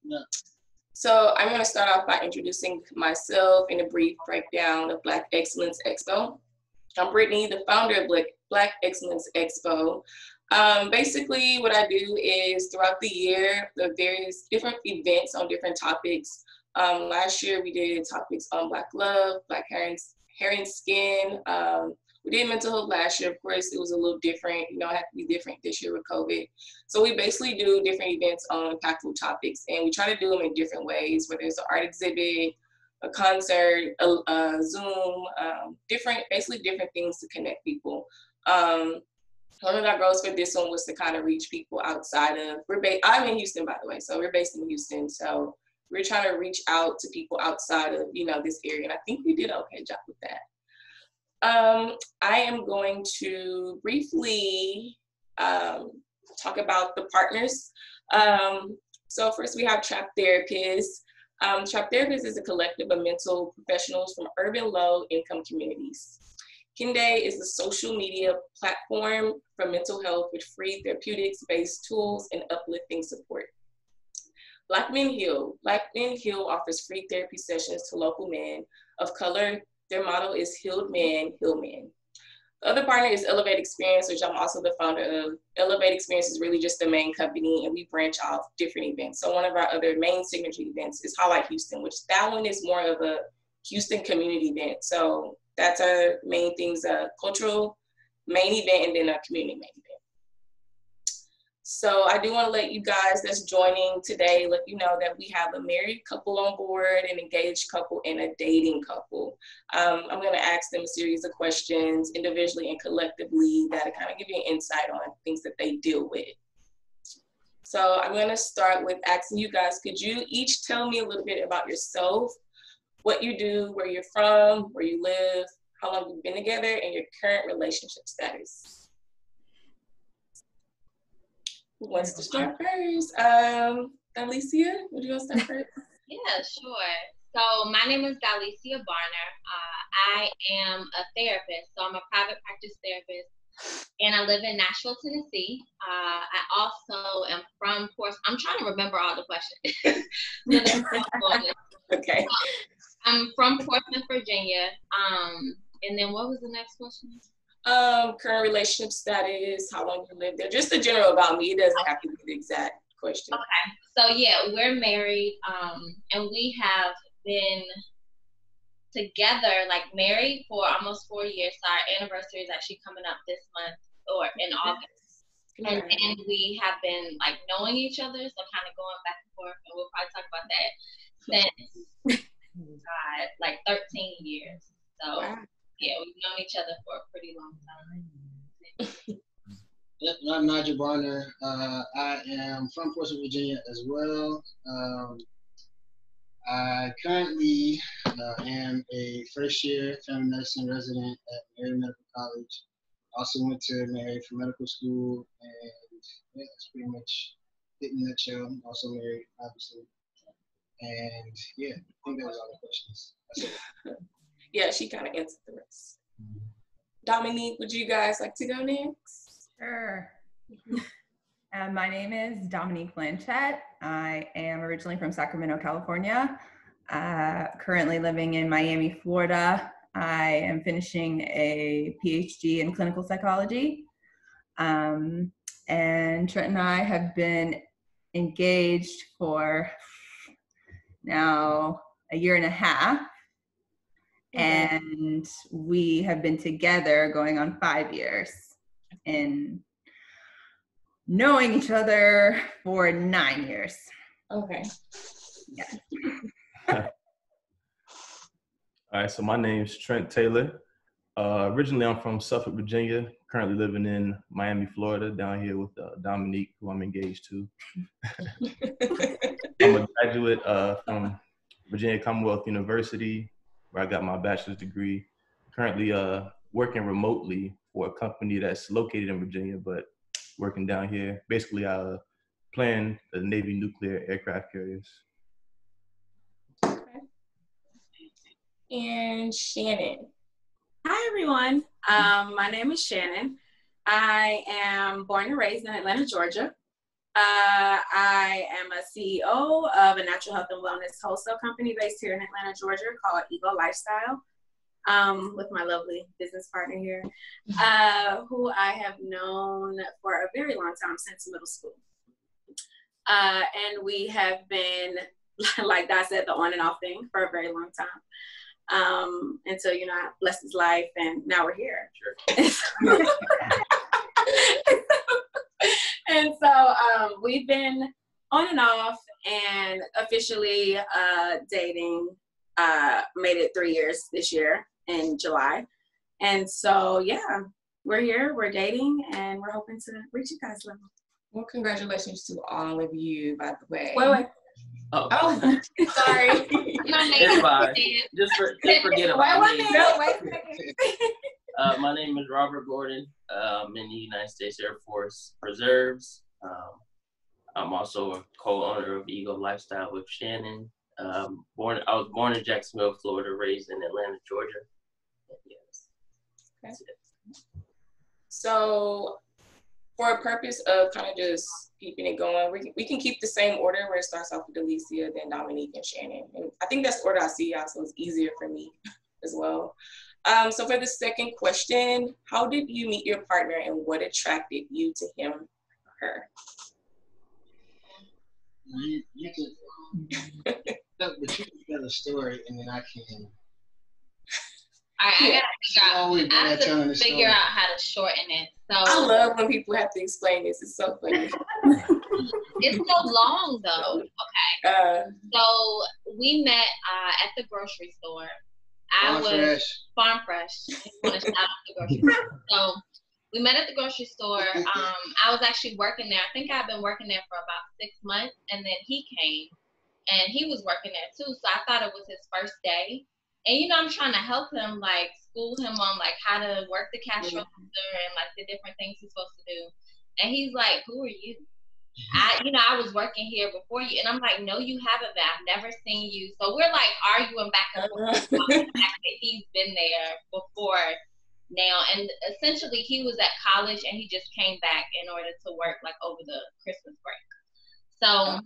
Yeah. So I'm going to start off by introducing myself in a brief breakdown of Black Excellence Expo. I'm Brittany, the founder of Black Excellence Expo. Basically, what I do is throughout the year, the various different events on different topics. Last year, we did topics on Black love, Black hair and skin. We did mental health last year. Of course, it was a little different. You know, it had to be different this year with COVID. So we basically do different events on impactful topics, and we try to do them in different ways, whether it's an art exhibit, a concert, a Zoom, basically different things to connect people. One of our goals for this one was to kind of reach people outside of, I'm in Houston, by the way, so we're based in Houston. So we're trying to reach out to people outside of, this area. And I think we did an okay job with that. I am going to briefly talk about the partners. So first we have Trap Therapists. Trap Therapists is a collective of mental professionals from urban low-income communities. Kinde is a social media platform for mental health with free therapeutics-based tools and uplifting support. Black Men Heal. Black Men Heal offers free therapy sessions to local men of color. Their motto is Healed Men, Heal Men. The other partner is Elevate Experience, which I'm also the founder of. Elevate Experience is really just the main company, and we branch off different events. So one of our other main signature events is Highlight Houston, which that one is more of a Houston community event. So that's our main things, cultural main event and then a community main event. So I do want to let you guys that's joining today, let you know that we have a married couple on board, an engaged couple, and a dating couple. I'm going to ask them a series of questions individually and collectively that kind of give you an insight on things that they deal with. So I'm going to start with asking you guys, could you each tell me a little bit about yourself, what you do, where you're from, where you live, how long you've been together, and your current relationship status? Who wants to start first? Dalicia, would you want to start first? Yeah, sure. So my name is Dalicia Barner. I am a therapist, so I'm a private practice therapist, and I live in Nashville, Tennessee. I also am from Portsmouth. I'm trying to remember all the questions. Okay. I'm from Portsmouth, Virginia. And then what was the next question? Current relationship status, how long you live there, just the general about me. It doesn't have to be the exact question. Okay, so yeah, we're married, and we have been together, like married for almost 4 years. So our anniversary is actually coming up this month or in August. And we have been like knowing each other, so kind of going back and forth, and we'll probably talk about that since like 13 years. So wow. Yeah, we've known each other for a pretty long time. Yep, I'm Nigel Barner. I am from Portsmouth, Virginia as well. I currently am a first-year family medicine resident at Mary Medical College. Also went to Mary for medical school, and yeah, that's pretty much it in a nutshell. I'm also married, obviously. And yeah, I think that was all the questions. That's it. Yeah, she kind of answered the rest. Dominique, would you guys like to go next? Sure. My name is Dominique Blanchette. I am originally from Sacramento, California. Currently living in Miami, Florida. I am finishing a PhD in clinical psychology. And Trent and I have been engaged for now a year and a half. And we have been together going on 5 years and knowing each other for 9 years. Okay. Yeah. All right, so my name's Trent Taylor. Originally, I'm from Suffolk, Virginia. Currently living in Miami, Florida, down here with Dominique, who I'm engaged to. I'm a graduate from Virginia Commonwealth University, where I got my bachelor's degree. Currently working remotely for a company that's located in Virginia, but working down here. Basically, I plan the Navy nuclear aircraft carriers. Okay. And Shannon. Hi, everyone. My name is Shannon. I am born and raised in Atlanta, Georgia. I am a CEO of a natural health and wellness wholesale company based here in Atlanta, Georgia, called Eagle Lifestyle, with my lovely business partner here, who I have known for a very long time, since middle school. And we have been, like Dot said, the on and off thing for a very long time. Until, you know, I blessed his life, and now we're here. Sure. And so we've been on and off, and officially dating, made it 3 years this year in July. And so, yeah, we're here, we're dating, and we're hoping to reach you guys' level. Well, congratulations to all of you, by the way. Wait. Oh, sorry. It's fine. Just forget about me. Wait a second. My name is Robert Gordon. I'm in the United States Air Force Reserves. I'm also a co-owner of Eagle Lifestyle with Shannon. I was born in Jacksonville, Florida, raised in Atlanta, Georgia. Yes. That's it. So, for a purpose of kind of just keeping it going, we can keep the same order where it starts off with Alicia, then Dominique, and Shannon. And I think that's the order I see y'all, so it's easier for me as well. So for the second question, how did you meet your partner, and what attracted you to him or her? You can, but you can tell a story, and then I can. I have to figure out how to shorten it. So I love when people have to explain this. It's so funny. It's so long though. Okay. So we met at the grocery store. Farm Fresh. I want to shout out the grocery store. So we met at the grocery store. I was actually working there. I think I've been working there for about 6 months, and then he came, and he was working there too. So I thought it was his first day. And, you know, I'm trying to help him, like, school him on, like, how to work the cash register and, like, the different things he's supposed to do. And he's like, who are you? I was working here before you. And I'm like, no, you haven't been. I've never seen you. So we're, like, arguing back and forth about the fact that he's been there before now. And essentially, he was at college, and he just came back in order to work, like, over the Christmas break. So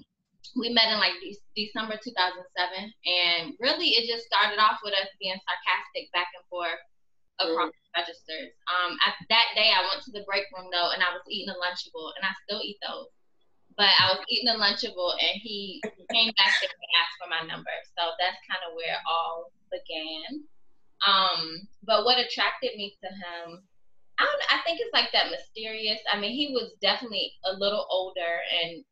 we met in like December 2007, and really it just started off with us being sarcastic back and forth across registers. That day I went to the break room though, and I was eating a Lunchable, and I still eat those. But I was eating a Lunchable, and he came back there and asked for my number. So that's kind of where it all began. But what attracted me to him, I think it's like that mysterious. I mean, he was definitely a little older, and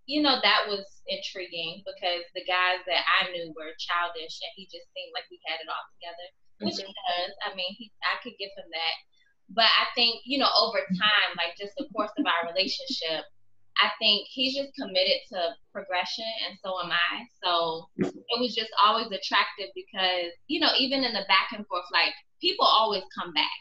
you know, that was intriguing because the guys that I knew were childish, and he just seemed like he had it all together, which he does. I mean, I could give him that. But I think, you know, over time, like just the course of our relationship, I think he's just committed to progression, and so am I. So it was just always attractive because, you know, even in the back and forth, like people always come back,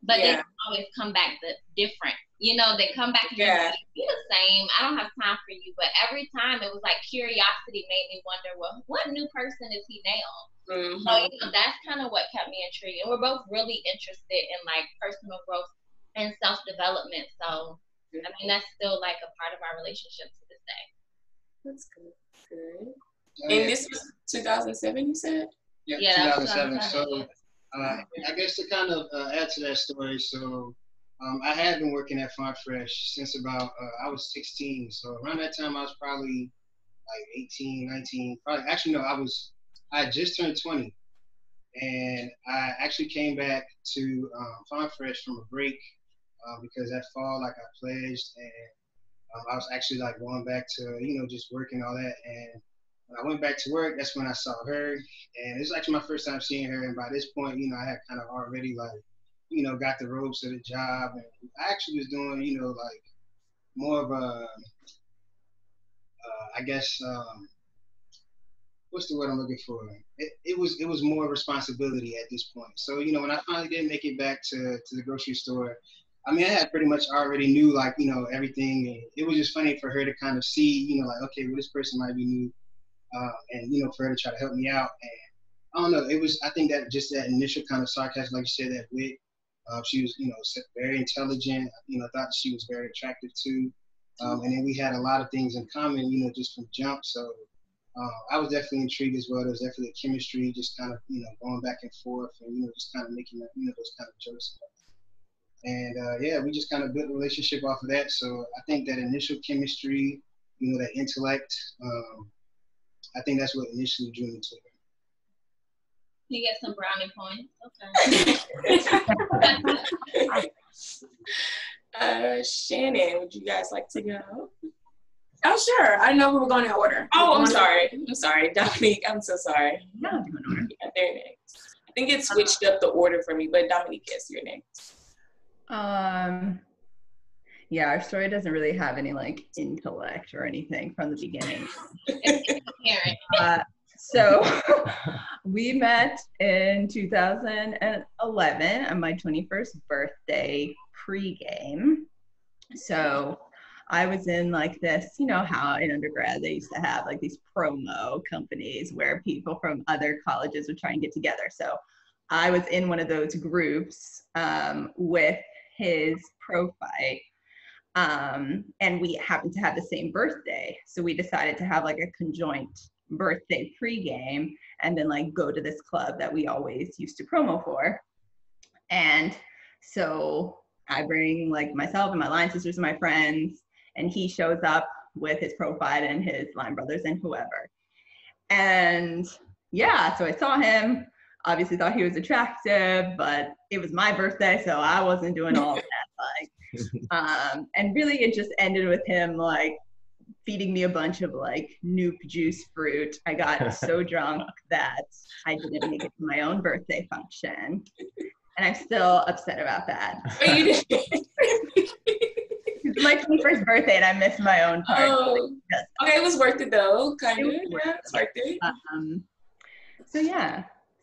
but they always come back different. You know, they come back and you're the same. I don't have time for you. But every time it was like curiosity made me wonder, well, what new person is he now? Mm-hmm. So, you know, that's kind of what kept me intrigued. And we're both really interested in like personal growth and self-development. So, I mean, that's still like a part of our relationship to this day. That's good. Good. And this was 2007, you said? Yeah, 2007. So, I guess to kind of add to that story, so I had been working at Farm Fresh since about, I was 16. So around that time, I was probably like 18, 19. Probably, actually, no, I had just turned 20. And I actually came back to Farm Fresh from a break because that fall, like I pledged, and I was actually like going back to, you know, just working all that. And when I went back to work, that's when I saw her. And it was actually my first time seeing her. And by this point, you know, I had kind of already like, you know, got the ropes of the job. And I actually was doing, you know, like more of a, I guess, what's the word I'm looking for? It was more responsibility at this point. So, you know, when I finally did make it back to the grocery store, I mean, I had pretty much already knew, like, you know, everything. And it was just funny for her to kind of see, you know, like, okay, well, this person might be new. And, you know, for her to try to help me out. And I don't know, it was, I think that just that initial kind of sarcasm, like you said, that wit, she was, you know, very intelligent, you know, thought she was very attractive too. And then we had a lot of things in common, just from jump. So I was definitely intrigued as well. There was definitely a chemistry, just kind of, going back and forth and, just kind of making that, those kind of jokes. And yeah, we just kind of built a relationship off of that. So I think that initial chemistry, that intellect, I think that's what initially drew me to her. You get some brownie points. Okay. Shannon, would you guys like to go? Oh, sure. I know we were going in order. Oh, I'm sorry. Dominique, I'm so sorry. No, I'm in order. Yeah, they're next. I think it switched up the order for me, but Dominique, yes, you're next. Yeah, our story doesn't really have any like intellect or anything from the beginning. So we met in 2011 on my 21st birthday pregame. So I was in like this, how in undergrad they used to have like these promo companies where people from other colleges would try and get together. So I was in one of those groups with his pro-fight. And we happened to have the same birthday. So we decided to have like a conjoint birthday pregame and then like go to this club that we always used to promo for. And so I bring like myself and my line sisters and my friends, and he shows up with his profile and his line brothers and whoever. And yeah, so I saw him, obviously thought he was attractive, but it was my birthday, so I wasn't doing all of that. And really it just ended with him like feeding me a bunch of like Noop juice fruit. I got so drunk that I didn't make it to my own birthday function. And I'm still upset about that. But you didn't. It's my 21st birthday and I missed my own part. Oh, okay, it was worth it though, kind of. Yeah, it's worth it. So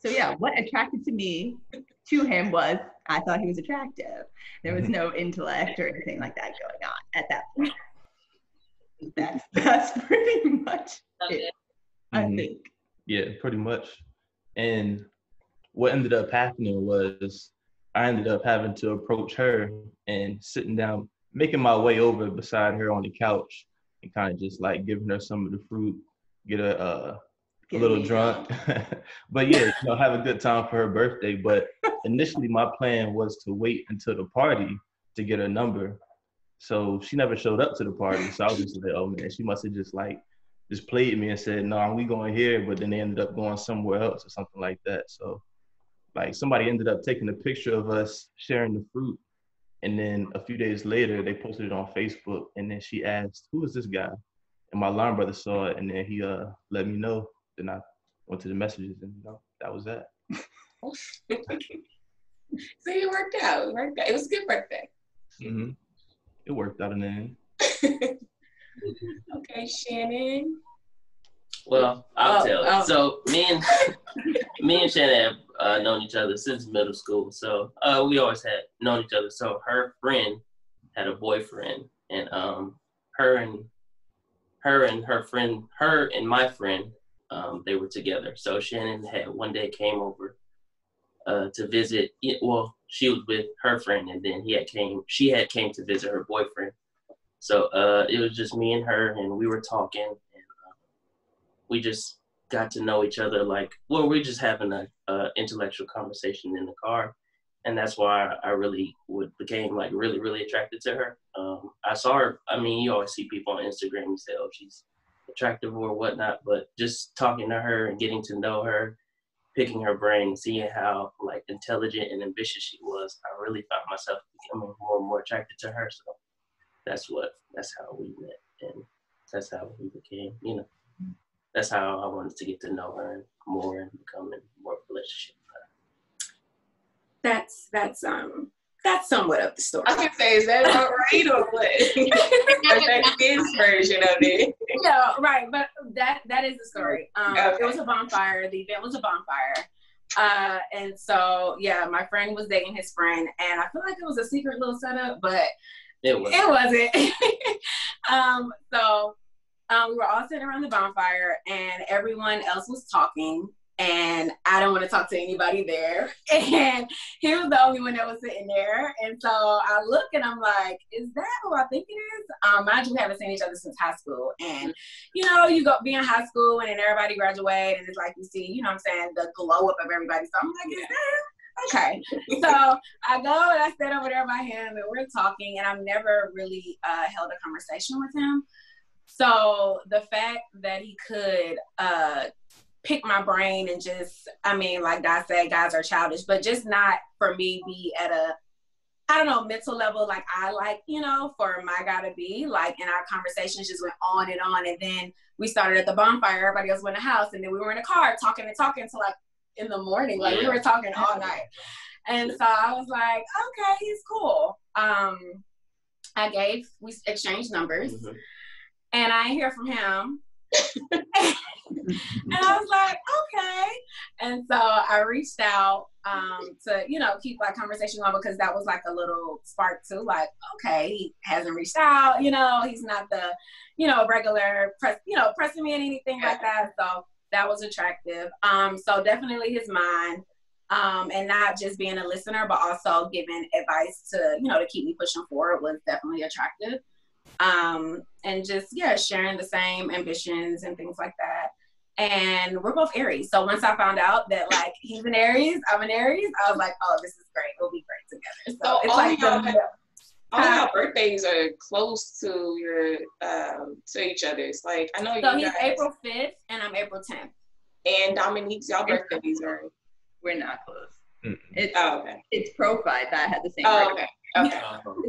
yeah, what attracted me to him was I thought he was attractive. There was no intellect or anything like that going on at that point. That's pretty much it, I think. Yeah, pretty much. And what ended up happening was I ended up having to approach her and sitting down, making my way over beside her on the couch and kind of just like giving her some of the fruit, get her a little drunk. But yeah, have a good time for her birthday. But initially my plan was to wait until the party to get her number. So she never showed up to the party. So I was just like, oh man, she must have just played me and said, no, we going here. But then they ended up going somewhere else or something like that. So like somebody ended up taking a picture of us sharing the fruit. And then a few days later, they posted it on Facebook. And then she asked, who is this guy? And my line brother saw it. And then he let me know. Then I went to the messages and that was that. So it worked out. It was a good birthday. Mm-hmm. It worked out in the end. Okay, Shannon. Well, I'll tell. So me and Shannon have known each other since middle school. So we always had known each other. So her friend had a boyfriend, and her and my friend, they were together. So Shannon had one day came over to visit. Well, she was with her friend, and then she had came to visit her boyfriend. So it was just me and her, and we were talking, and we just got to know each other. We're just having a intellectual conversation in the car, and that's why I really became like really, really attracted to her. I saw her. I mean, you always see people on Instagram, you say, oh, she's attractive or whatnot, but just talking to her and getting to know her, picking her brain, seeing how like intelligent and ambitious she was, I really found myself becoming more and more attracted to her. So that's how we met, and that's how we became, that's how I wanted to get to know her more and become in more of a relationship with her. That's somewhat of the story. I can say, is that all right or what? That's his version of it. No, right, but that is the story. Okay. It was a bonfire. The event was a bonfire. And so, yeah, my friend was dating his friend, and I feel like it was a secret little setup, but it wasn't. So we were all sitting around the bonfire, and everyone else was talking, and I don't want to talk to anybody there. And he was the only one that was sitting there. And so I look and I'm like, is that who I think it is? Mind you, we haven't seen each other since high school. And, you know, you go be in high school and then everybody graduate and it's like you see, you know what I'm saying, the glow up of everybody. So I'm like, is that? Okay. So I go and I sit over there by him and we're talking, and I've never really held a conversation with him. So the fact that he could pick my brain and just, I mean, like I said, guys are childish, but just not for me be at a, I don't know, mental level like I like, you know, for my guy to be like, and our conversations just went on. And then we started at the bonfire, everybody else went in the house, and then we were in the car talking till like in the morning, like we were talking all night. And so I was like, okay, he's cool. We exchanged numbers, and I didn't hear from him. And I was like, okay. And so I reached out to, you know, keep that conversation on, because that was like a little spark too, like, okay, he hasn't reached out, you know, he's not the, you know, regular pressing me and anything like that. So that was attractive. So definitely his mind, and not just being a listener, but also giving advice to, you know, to keep me pushing forward was definitely attractive. And just, sharing the same ambitions and things like that. And we're both Aries. So once I found out that like he's an Aries, I'm an Aries, I was like, oh, this is great. We'll be great together. So it's like all your birthdays are close to your to each other's. Like I know you guys. He's April 5th and I'm April 10th. And Dominique's, y'all birthdays are. We're not close. Okay. It's profile that had the same. Okay. Okay.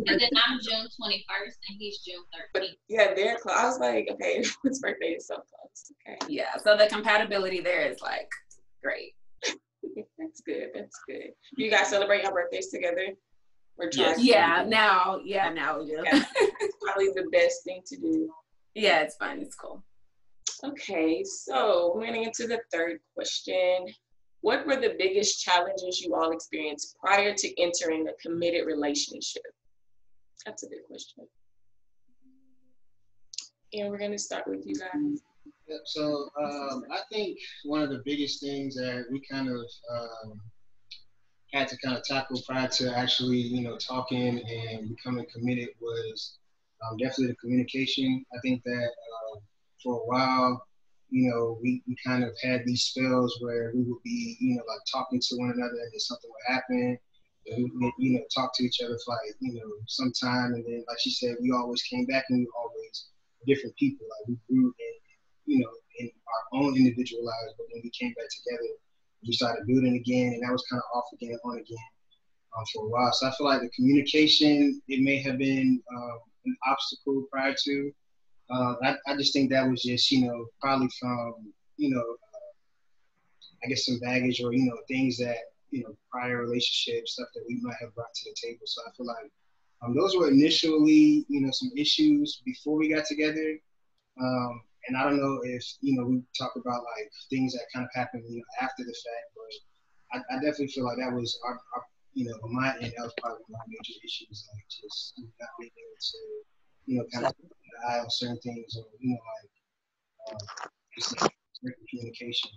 And then I'm June 21st and he's June 13th. But yeah, they're close. I was like, okay, his birthday is so close. Okay. Yeah. So the compatibility there is like great. That's good. That's good. Do you guys celebrate your birthdays together? Yeah. Now we do. Yeah. It's probably the best thing to do. Yeah, it's fun. It's cool. Okay, so moving into the third question. What were the biggest challenges you all experienced prior to entering a committed relationship? That's a good question. And we're going to start with you guys. Yep, so I think one of the biggest things that we kind of had to kind of tackle prior to actually, you know, talking and becoming committed was definitely the communication. I think that for a while, you know, we kind of had these spells where we would be, you know, like talking to one another and then something would happen. And we would, you know, talk to each other for like, you know, some time. And then, like she said, we always came back and we were always different people. Like we grew in, you know, in our own individual lives. But when we came back together, we started building again. And that was kind of off again, on again for a while. So I feel like the communication, it may have been an obstacle prior to. I just think that was just, you know, probably from, you know, I guess some baggage or, you know, things that, you know, prior relationships, stuff that we might have brought to the table. So I feel like those were initially, you know, some issues before we got together. And I don't know if, you know, we talk about like things that kind of happened, you know, after the fact, but I definitely feel like that was our you know, on my end, that was probably one of my major issues, like just not being able to, you know, kind of put an eye on certain things, or, you know, like just like communication.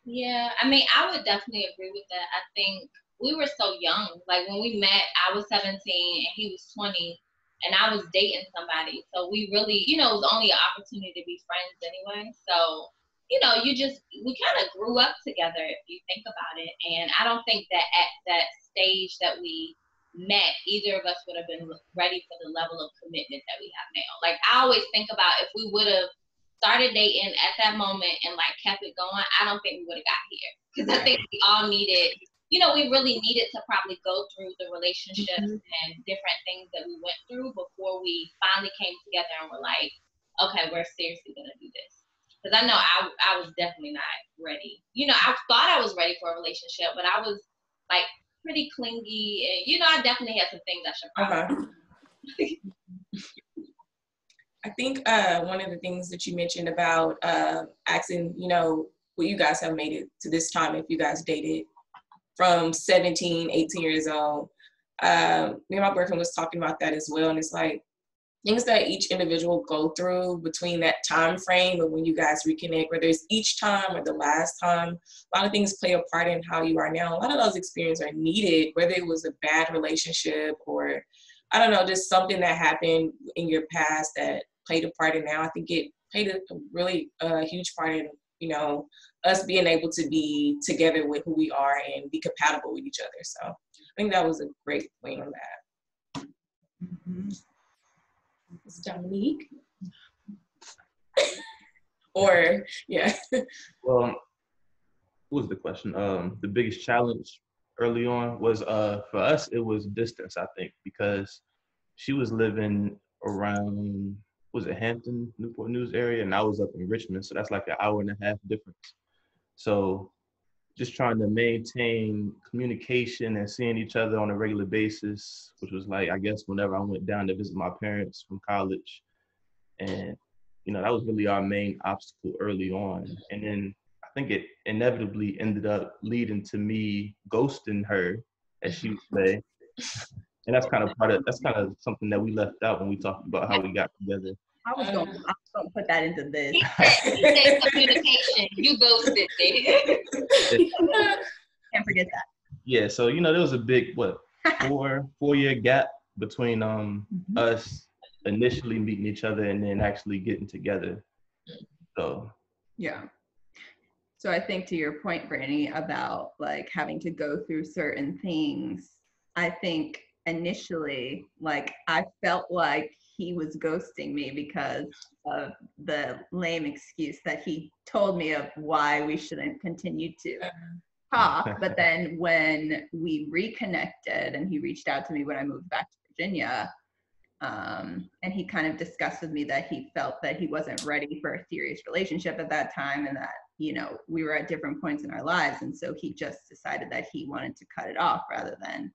Yeah, I mean, I would definitely agree with that. I think we were so young. Like when we met, I was 17 and he was 20, and I was dating somebody. So we really, you know, it was only an opportunity to be friends anyway. So, you know, we kind of grew up together if you think about it. And I don't think that at that stage that we met, either of us would have been ready for the level of commitment that we have now. Like I always think about if we would have started dating at that moment and like kept it going, I don't think we would have got here. Because I think we all needed, you know, we really needed to probably go through the relationships and different things that we went through before we finally came together and were like, okay, we're seriously gonna do this. Because I know I was definitely not ready. You know, I thought I was ready for a relationship, but I was like pretty clingy, and you know, I definitely had some things I should probably. I think one of the things that you mentioned about asking, you know, what you guys have made it to this time, if you guys dated from 17, 18 years old. Me and my boyfriend was talking about that as well. And it's like, things that each individual go through between that time frame of when you guys reconnect, whether it's each time or the last time. A lot of things play a part in how you are now. A lot of those experiences are needed, whether it was a bad relationship or, I don't know, just something that happened in your past that played a part in now. I think it played a really huge part in, you know, us being able to be together with who we are and be compatible with each other. So I think that was a great point on that. Mm-hmm. It's Dominique. Or, yeah. Well, what was the question? The biggest challenge early on was, for us, it was distance, I think, because she was living around, was it Hampton, Newport News area, and I was up in Richmond, so that's like an hour and a half difference. So just trying to maintain communication and seeing each other on a regular basis, which was like, I guess, whenever I went down to visit my parents from college. And, you know, that was really our main obstacle early on. And then I think it inevitably ended up leading to me ghosting her, as she would say. And that's kind of something that we left out when we talked about how we got together. I was going to put that into this. You said communication. You ghosted me. Can't forget that. Yeah, so, you know, there was a big, 4-year gap between us initially meeting each other and then actually getting together. So yeah. So I think to your point, Brandy, about like having to go through certain things, I think initially, like, I felt like he was ghosting me because of the lame excuse that he told me of why we shouldn't continue to talk. But then when we reconnected and he reached out to me when I moved back to Virginia, and he kind of discussed with me that he felt that he wasn't ready for a serious relationship at that time, and that, you know, we were at different points in our lives. And so he just decided that he wanted to cut it off rather than,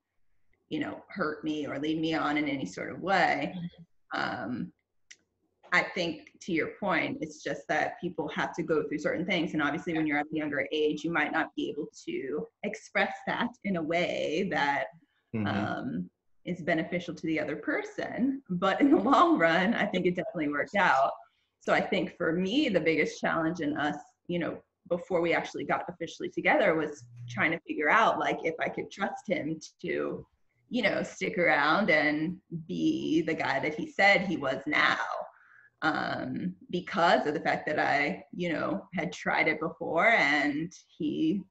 you know, hurt me or lead me on in any sort of way. I think to your point, it's just that people have to go through certain things. And obviously when you're at the younger age, you might not be able to express that in a way that is beneficial to the other person. But in the long run, I think it definitely worked out. So I think for me, the biggest challenge in us, you know, before we actually got officially together was trying to figure out, like, if I could trust him to, you know, stick around and be the guy that he said he was now, because of the fact that I, you know, had tried it before and he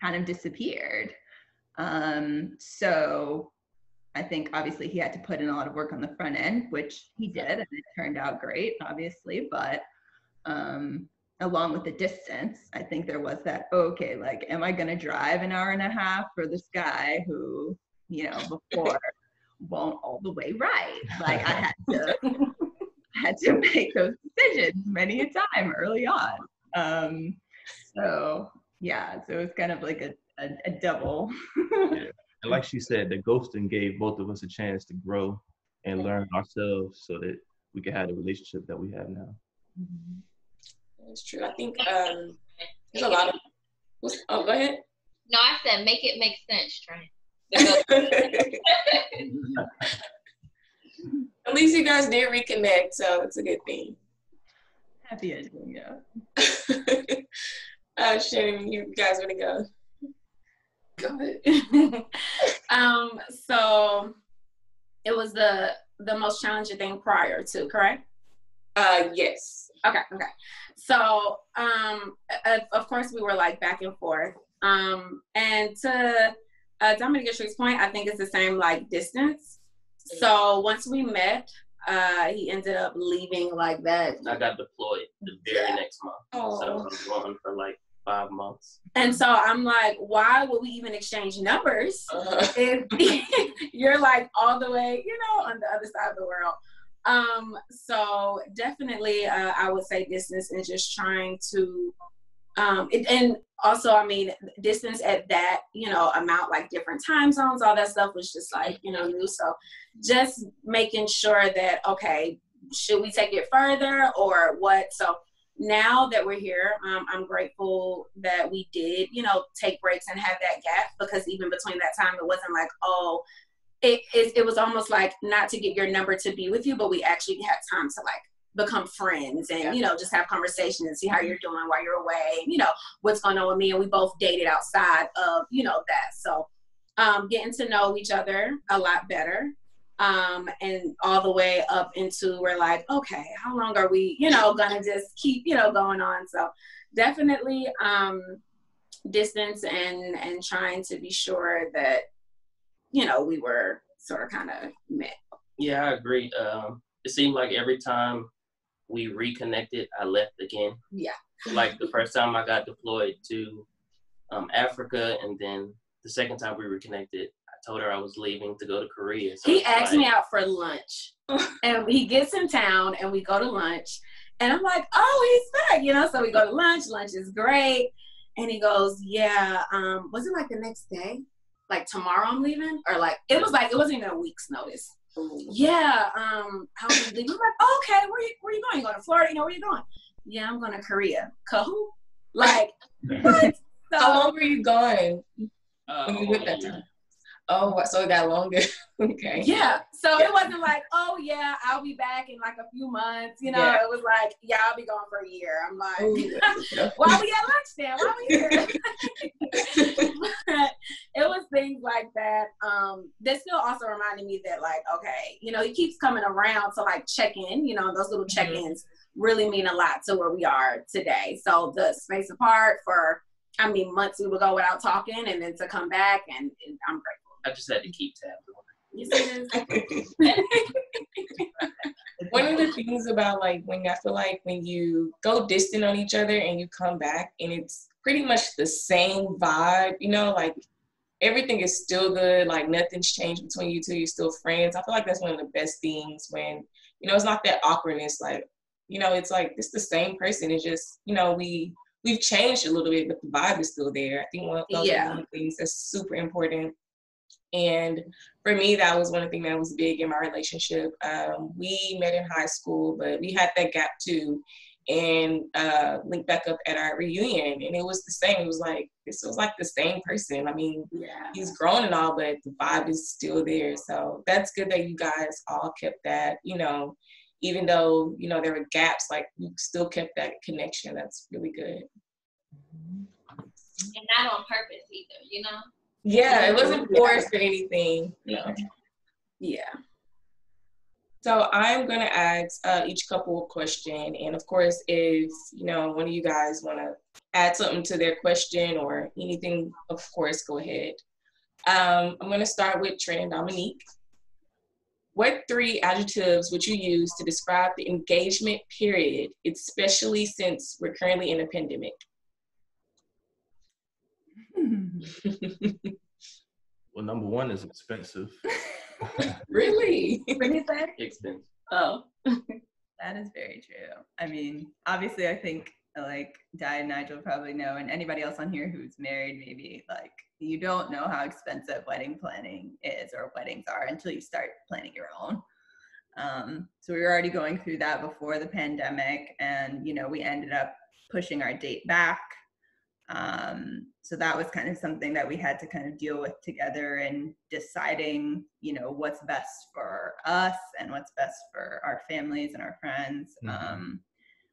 kind of disappeared. So I think obviously he had to put in a lot of work on the front end, which he did, and it turned out great, obviously. But along with the distance, I think there was that, okay, like, am I going to drive an hour and a half for this guy who, you know, before won't all the way right? Like, I had to make those decisions many a time early on. So yeah, so it was kind of like a double. Yeah. And like she said, the ghosting gave both of us a chance to grow and learn ourselves so that we can have the relationship that we have now. That's true. I think there's a lot of, go ahead. No, I said make it make sense, Trent. At least you guys did reconnect, so it's a good thing. Happy ending, yeah. Shannon, you guys want to go? Go ahead. So it was the most challenging thing prior to, correct? Yes. Okay. So of course we were like back and forth. And to Dominique's point, I think it's the same like distance. So once we met, he ended up leaving like that. I got deployed the very next month. Oh. So I was gone for like 5 months. And so I'm like, why would we even exchange numbers if you're like all the way, you know, on the other side of the world? So definitely, I would say distance and just trying to, and also, I mean, distance at that, you know, amount, like different time zones, all that stuff was just like, you know, new. So just making sure that, okay, should we take it further or what? So now that we're here, I'm grateful that we did, you know, take breaks and have that gap, because even between that time, it wasn't like, oh, it was almost like not to get your number to be with you, but we actually had time to like become friends and, you know, just have conversations and see how you're doing while you're away and, you know, what's going on with me. And we both dated outside of, you know, that. So getting to know each other a lot better. And all the way up into we're like, okay, how long are we, you know, gonna just keep, you know, going on? So definitely distance and trying to be sure that, you know, we were sort of kind of met. Yeah, I agree. It seemed like every time we reconnected, I left again. Yeah. Like the first time I got deployed to Africa, and then the second time we reconnected, I told her I was leaving to go to Korea. So he asked me out for lunch, and he gets in town, and we go to lunch, and I'm like, oh, he's back, you know. So we go to lunch. Lunch is great, and he goes, yeah. Was it like the next day? Like tomorrow I'm leaving, or like it wasn't even a week's notice. Yeah, I'll be leaving. I'm like, oh, okay, where you going? You going to Florida? You know, where you going? Yeah, I'm going to Korea. Who? Like, what? So, how long were you going when you went that time? Oh, so it got longer. Okay. Yeah. So it wasn't like, oh yeah, I'll be back in like a few months. You know, It was like, yeah, I'll be gone for a year. I'm like, why we at lunch then? Why we here? But it was things like that. That still also reminded me that like, okay, you know, he keeps coming around to like check in. You know, those little check-ins really mean a lot to where we are today. So the space apart for, I mean, months we would go without talking, and then to come back, and I'm grateful. I just had to keep tabs on it. You see this? One of the things about like when I feel like when you go distant on each other and you come back and it's pretty much the same vibe, you know, like everything is still good, like nothing's changed between you two, you're still friends. I feel like that's one of the best things when, you know, it's not that awkwardness, like, you know, it's like it's the same person. It's just, you know, we've changed a little bit, but the vibe is still there. I think one of the things that's super important. And for me, that was one thing that was big in my relationship. We met in high school, but we had that gap too, and linked back up at our reunion. And it was the same. It was like, this was like the same person. I mean, he's grown and all, but the vibe is still there. So that's good that you guys all kept that, you know, even though, you know, there were gaps, like you still kept that connection. That's really good. And not on purpose either, you know? Yeah, it wasn't forced or anything. No. Yeah. So I'm gonna ask each couple a question, and of course, if you know one of you guys want to add something to their question or anything, of course, go ahead. I'm gonna start with Trent and Dominique. What 3 adjectives would you use to describe the engagement period, especially since we're currently in a pandemic? Well, number one is expensive. Really? What do you say? Expensive. Oh. That is very true. I mean, obviously, I think like Di and Nigel probably know, and anybody else on here who's married, maybe like you don't know how expensive wedding planning is or weddings are until you start planning your own. So we were already going through that before the pandemic, and you know, we ended up pushing our date back. So that was kind of something that we had to kind of deal with together and deciding, you know, what's best for us and what's best for our families and our friends,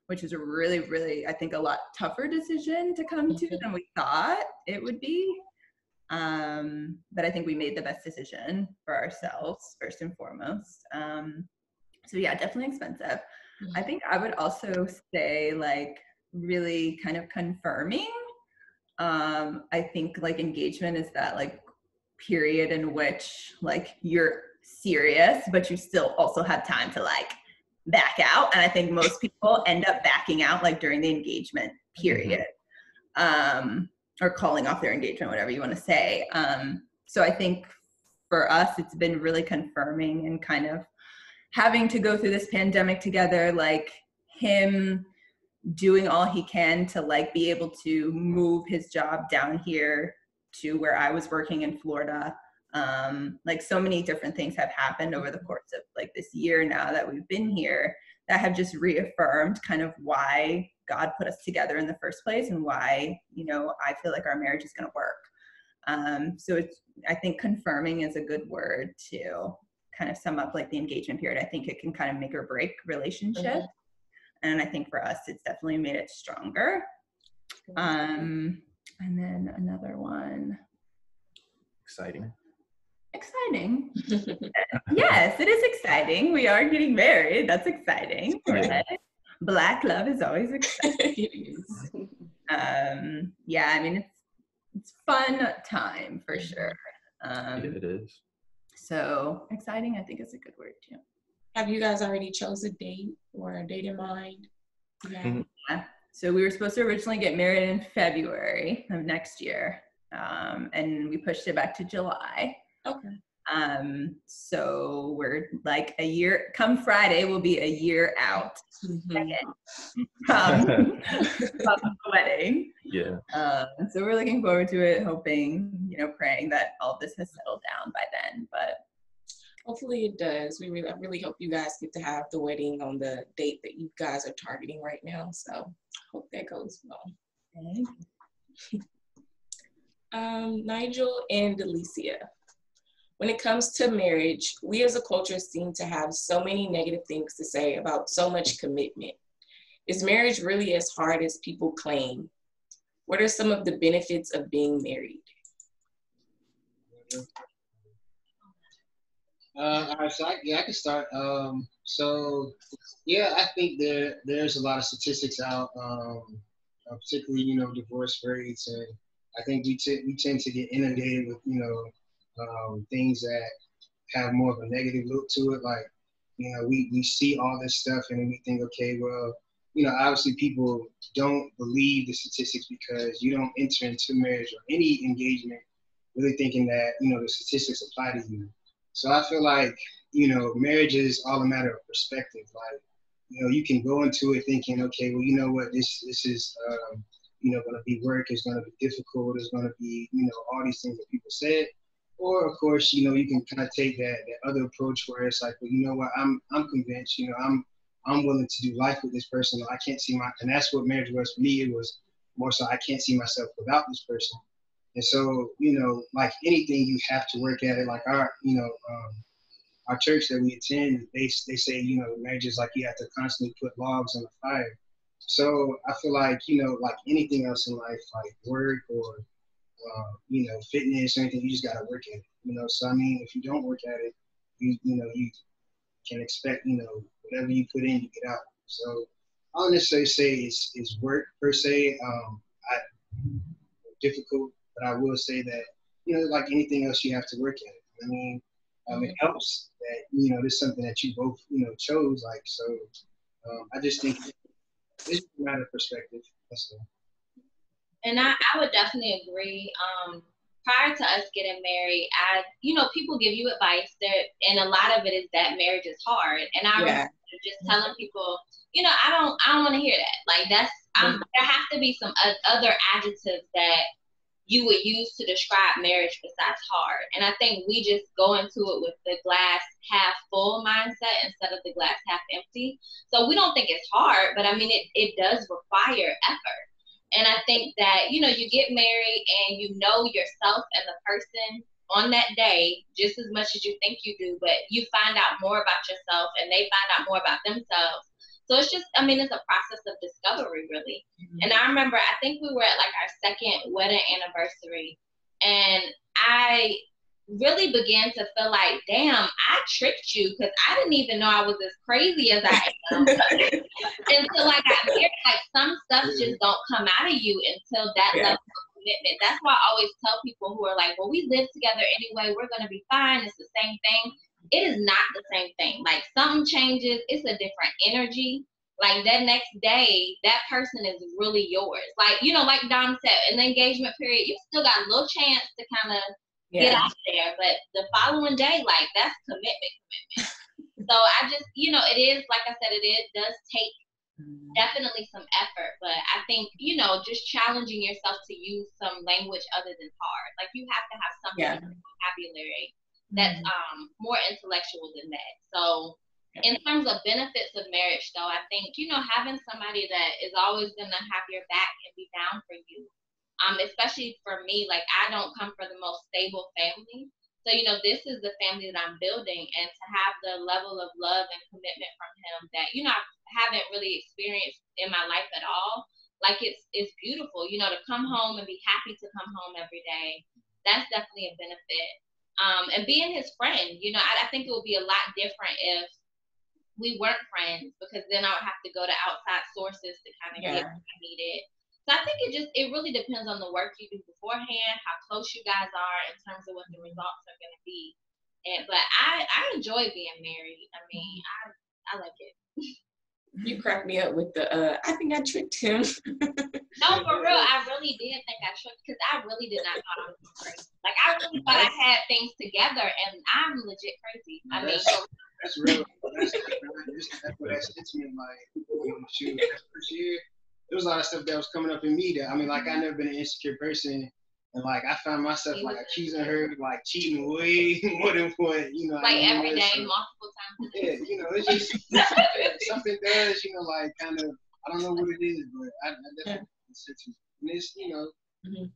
which is a really, really, I think, a lot tougher decision to come to than we thought it would be. But I think we made the best decision for ourselves, first and foremost. So yeah, definitely expensive. I think I would also say like really kind of confirming. I think like engagement is that like period in which like you're serious, but you still also have time to like back out. And I think most people end up backing out like during the engagement period, or calling off their engagement, whatever you want to say. So I think for us, it's been really confirming and kind of having to go through this pandemic together, like him doing all he can to like be able to move his job down here to where I was working in Florida. Like so many different things have happened over the course of like this year now that we've been here that have just reaffirmed kind of why God put us together in the first place and why, you know, I feel like our marriage is going to work. So I think confirming is a good word to kind of sum up like the engagement period. I think it can kind of make or break relationships. And I think for us, it's definitely made it stronger. And then another one. Exciting. Yes, it is exciting. We are getting married. That's exciting. Right? Black love is always exciting. Yeah, I mean, it's fun time for sure. It is. So exciting, I think, is a good word too. Have you guys already chose a date or a date in mind? Yeah. So we were supposed to originally get married in February of next year, and we pushed it back to July. Okay. So we're like a year. Come Friday, we'll be a year out from the wedding. Yeah. So we're looking forward to it, hoping, praying that all of this has settled down by then. But hopefully it does. I really hope you guys get to have the wedding on the date that you guys are targeting right now. So hope that goes well. Nigel and Delicia. When it comes to marriage, we as a culture seem to have so many negative things to say about so much commitment. Is marriage really as hard as people claim? What are some of the benefits of being married? All right, so I can start. I think there's a lot of statistics out, particularly divorce rates, and I think we tend to get inundated with things that have more of a negative look to it. Like we see all this stuff and then we think, okay, well, obviously people don't believe the statistics because you don't enter into marriage or any engagement really thinking that the statistics apply to you. So I feel like, marriage is all a matter of perspective. Like, you can go into it thinking, okay, well, you know what, this is, going to be work, it's going to be difficult, it's going to be, all these things that people said. Or, of course, you can kind of take that other approach where it's like, well, you know what, I'm convinced, I'm willing to do life with this person. I can't see and that's what marriage was for me. It was more so I can't see myself without this person. And so, like anything, you have to work at it. Like our church that we attend, they say, marriage is like you have to constantly put logs on the fire. So I feel like, like anything else in life, like work or, fitness or anything, you just got to work at it, So, I mean, if you don't work at it, you can expect, whatever you put in, you get out. So I don't necessarily say it's work per se, difficult, but I will say that, like anything else, you have to work at it. I mean, it helps that, this is something that you both, chose. Like, so I just think it's a matter of perspective. That's all. And I would definitely agree. Prior to us getting married, people give you advice there, and a lot of it is that marriage is hard. And I remember just telling people, I don't want to hear that. Like there has to be some other adjectives that you would use to describe marriage besides hard. And I think we just go into it with the glass half full mindset instead of the glass half empty. So we don't think it's hard, but I mean, it does require effort. And I think that, you get married and yourself and the person on that day just as much as you think you do, but you find out more about yourself and they find out more about themselves. So it's just, it's a process of discovery, really. Mm-hmm. And I remember, I think we were at like our second wedding anniversary, and I really began to feel like, damn, I tricked you because I didn't even know I was as crazy as I am. Until I got married, like some stuff just don't come out of you until that level of commitment. That's why I always tell people who are like, well, we live together anyway, we're going to be fine, it's the same thing. It is not the same thing. Like something changes, it's a different energy. Like that next day, that person is really yours. Like, like Dom said, in the engagement period, you still got a little chance to kind of get out there. But the following day, like that's commitment. So I just, it is, like I said, it does take definitely some effort. But I think, just challenging yourself to use some language other than hard. Like you have to have something in the vocabulary that's more intellectual than that. So in terms of benefits of marriage, though, I think, having somebody that is always going to have your back and be down for you especially for me, like I don't come from the most stable family. So, you know, this is the family that I'm building, and to have the level of love and commitment from him that, you know, I haven't really experienced in my life at all. Like it's beautiful, you know, to come home and be happy to come home every day. That's definitely a benefit. And being his friend, you know, I think it would be a lot different if we weren't friends, because then I would have to go to outside sources to kind of get what I needed. So I think it really depends on the work you do beforehand, how close you guys are in terms of what the results are going to be. But I enjoy being married. I mean, I like it. You cracked me up with the, I think I tricked him. No, for real, I really did think I tricked, because I really did not know I was crazy. Like, I really thought I had things together, and I'm legit crazy. I mean, that's real. That's what that hits me, like, shoot, that first year, there was a lot of stuff that was coming up in me that, I mean, like, I never been an insecure person, and like, I found myself like accusing her, like cheating way more than what, you know. Like every day, multiple times. Yeah, you know, it's just something does, you know, like kind of, I don't know what it is, but I definitely sense it. And it's, you know,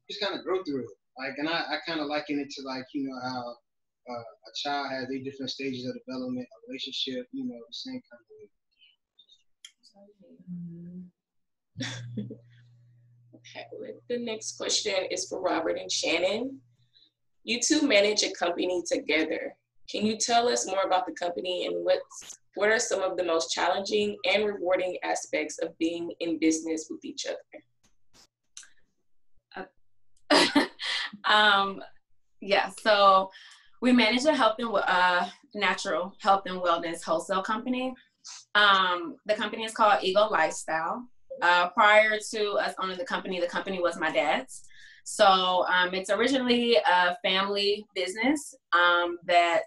just kind of grow through it. Like, and I kind of liken it to like, you know, how a child has 8 different stages of development, a relationship, you know, the same kind of way. Okay, the next question is for Robert and Shannon. You two manage a company together. Can you tell us more about the company and what are some of the most challenging and rewarding aspects of being in business with each other? Yeah, so we manage a natural health and wellness wholesale company. The company is called Eagle Lifestyle. Prior to us owning the company was my dad's. So it's originally a family business that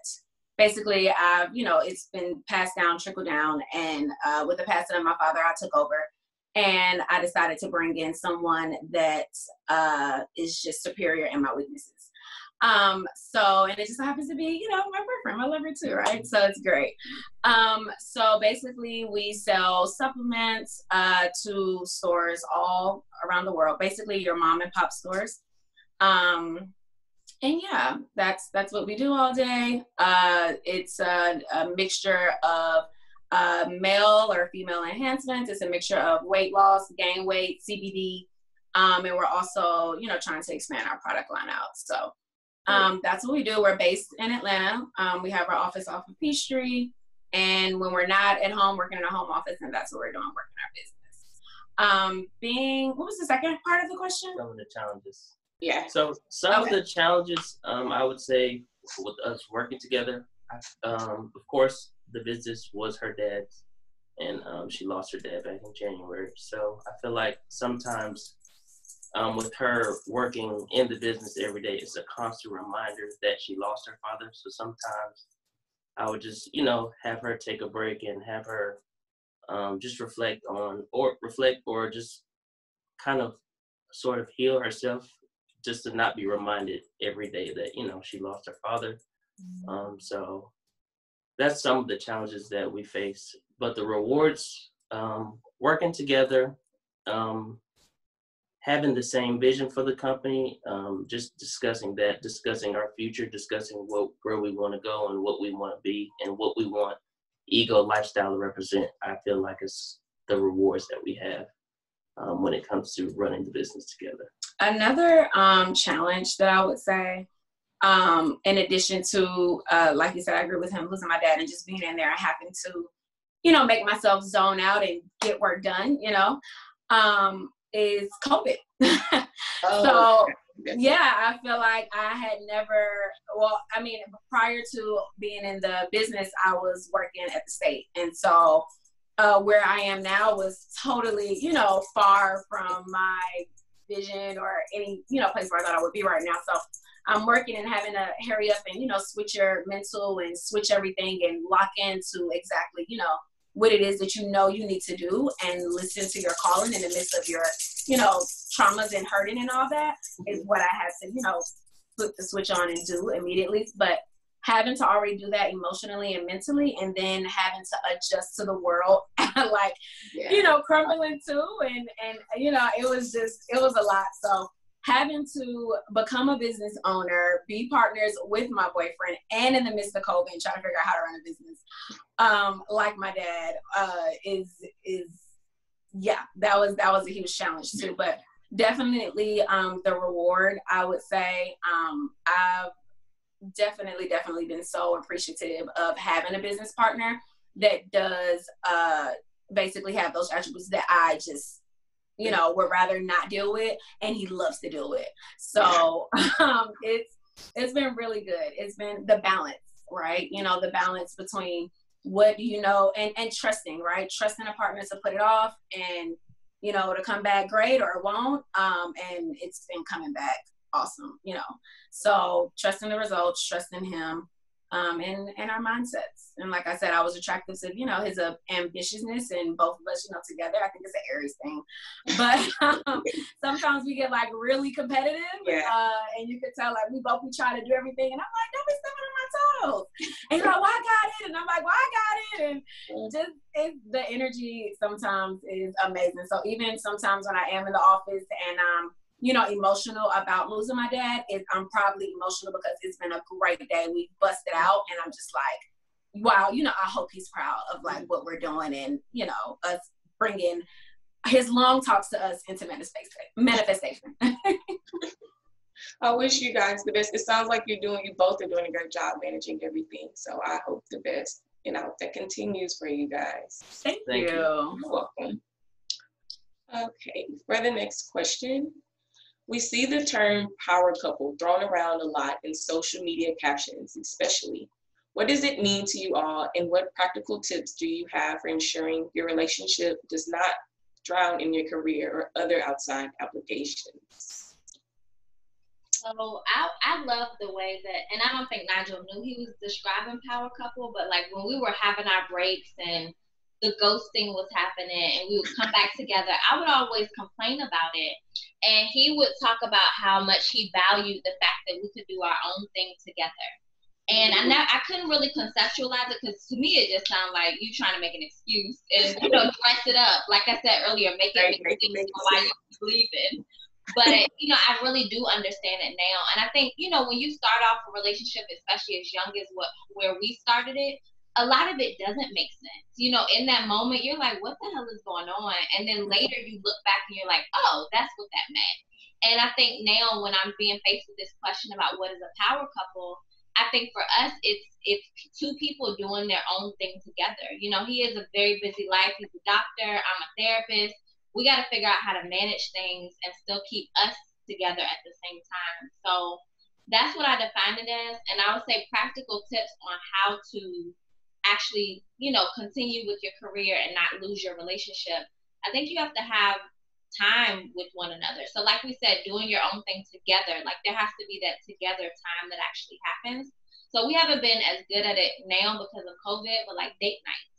basically, you know, it's been passed down, trickled down, and with the passing of my father, I took over, and I decided to bring in someone that is just superior in my weaknesses. So, and it just happens to be, you know, my boyfriend. I love her too, right? So it's great. So basically we sell supplements to stores all around the world, basically your mom and pop stores. And yeah, that's what we do all day. It's a mixture of male or female enhancements. It's a mixture of weight loss, gain weight, CBD. And we're also, you know, trying to expand our product line out. So that's what we do. We're based in Atlanta. We have our office off of Peachtree. And when we're not at home, working in a home office, and that's what we're doing, working our business. What was the second part of the question? Some of the challenges. Yeah. So some of the challenges, I would say, with us working together, of course, the business was her dad's, and she lost her dad back in January. So I feel like sometimes with her working in the business every day, it's a constant reminder that she lost her father. So sometimes I would just, you know, have her take a break and have her just reflect or just kind of sort of heal herself, just to not be reminded every day that, you know, she lost her father. So that's some of the challenges that we face. But the rewards, working together, having the same vision for the company, just discussing our future, discussing where we want to go and what we want to be and what we want Ego Lifestyle to represent, I feel like it's the rewards that we have when it comes to running the business together. Another challenge that I would say, in addition to, like you said, I agree with him, losing my dad and just being in there, I happen to, you know, make myself zone out and get work done, you know, is COVID. So yeah, I feel like I had never, prior to being in the business, I was working at the state. And so where I am now was totally, you know, far from my vision or any, you know, place where I thought I would be right now. So I'm working and having to hurry up and, you know, switch your mental and switch everything and lock into exactly, you know, what it is that you know you need to do and listen to your calling in the midst of your, you know, traumas and hurting and all that is what I had to, you know, flip the switch on and do immediately. But having to already do that emotionally and mentally, and then having to adjust to the world, like, you know, crumbling too. And, you know, it was a lot. So having to become a business owner, be partners with my boyfriend, and in the midst of COVID, trying to figure out how to run a business, like my dad, that was a huge challenge too. But definitely the reward, I would say, I've definitely been so appreciative of having a business partner that does basically have those attributes that I just, would rather not deal with, and he loves to deal with. So it's been really good. It's been the balance, right? The balance between what do you know and trusting, right? Trusting a partner to put it off and, to come back great, or it won't. And it's been coming back awesome, So trusting the results, trusting him, and our mindsets. And like I said, I was attracted to, his ambitiousness, and both of us, together. I think it's an Aries thing. But sometimes we get like really competitive. And you can tell like we both be trying to do everything. And I'm like, don't be stepping on my toes. And he's like, well, I got it. And I'm like, well, I got it. And just the energy sometimes is amazing. So even sometimes when I am in the office and emotional about losing my dad, I'm probably emotional because it's been a great day. We busted out, and I'm just like, wow, I hope he's proud of like what we're doing, and us bringing his long talks to us into manifestation. I wish you guys the best. It sounds like you both are doing a great job managing everything. So I hope the best, that continues for you guys. Thank you. You're welcome. Okay, for the next question. We see the term power couple thrown around a lot in social media captions, especially. What does it mean to you all, and what practical tips do you have for ensuring your relationship does not drown in your career or other outside obligations? So I love the way that, and I don't think Nigel knew he was describing power couple, but like when we were having our breaks and the ghosting was happening and we would come back together, I would always complain about it. And he would talk about how much he valued the fact that we could do our own thing together. And I couldn't really conceptualize it, because to me it just sounded like you trying to make an excuse and dress it up. Like I said earlier, make it why you believe in. But I really do understand it now. And I think when you start off a relationship, especially as young as where we started it, a lot of it doesn't make sense. In that moment, you're like, what the hell is going on? And then later you look back and you're like, oh, that's what that meant. And I think now when I'm being faced with this question about what is a power couple, I think for us, it's two people doing their own thing together. He has a very busy life. He's a doctor. I'm a therapist. We got to figure out how to manage things and still keep us together at the same time. So that's what I define it as. And I would say practical tips on how to actually, continue with your career and not lose your relationship. I think you have to have time with one another. So like we said, doing your own thing together, like there has to be that together time that actually happens. So we haven't been as good at it now because of COVID, but like date nights,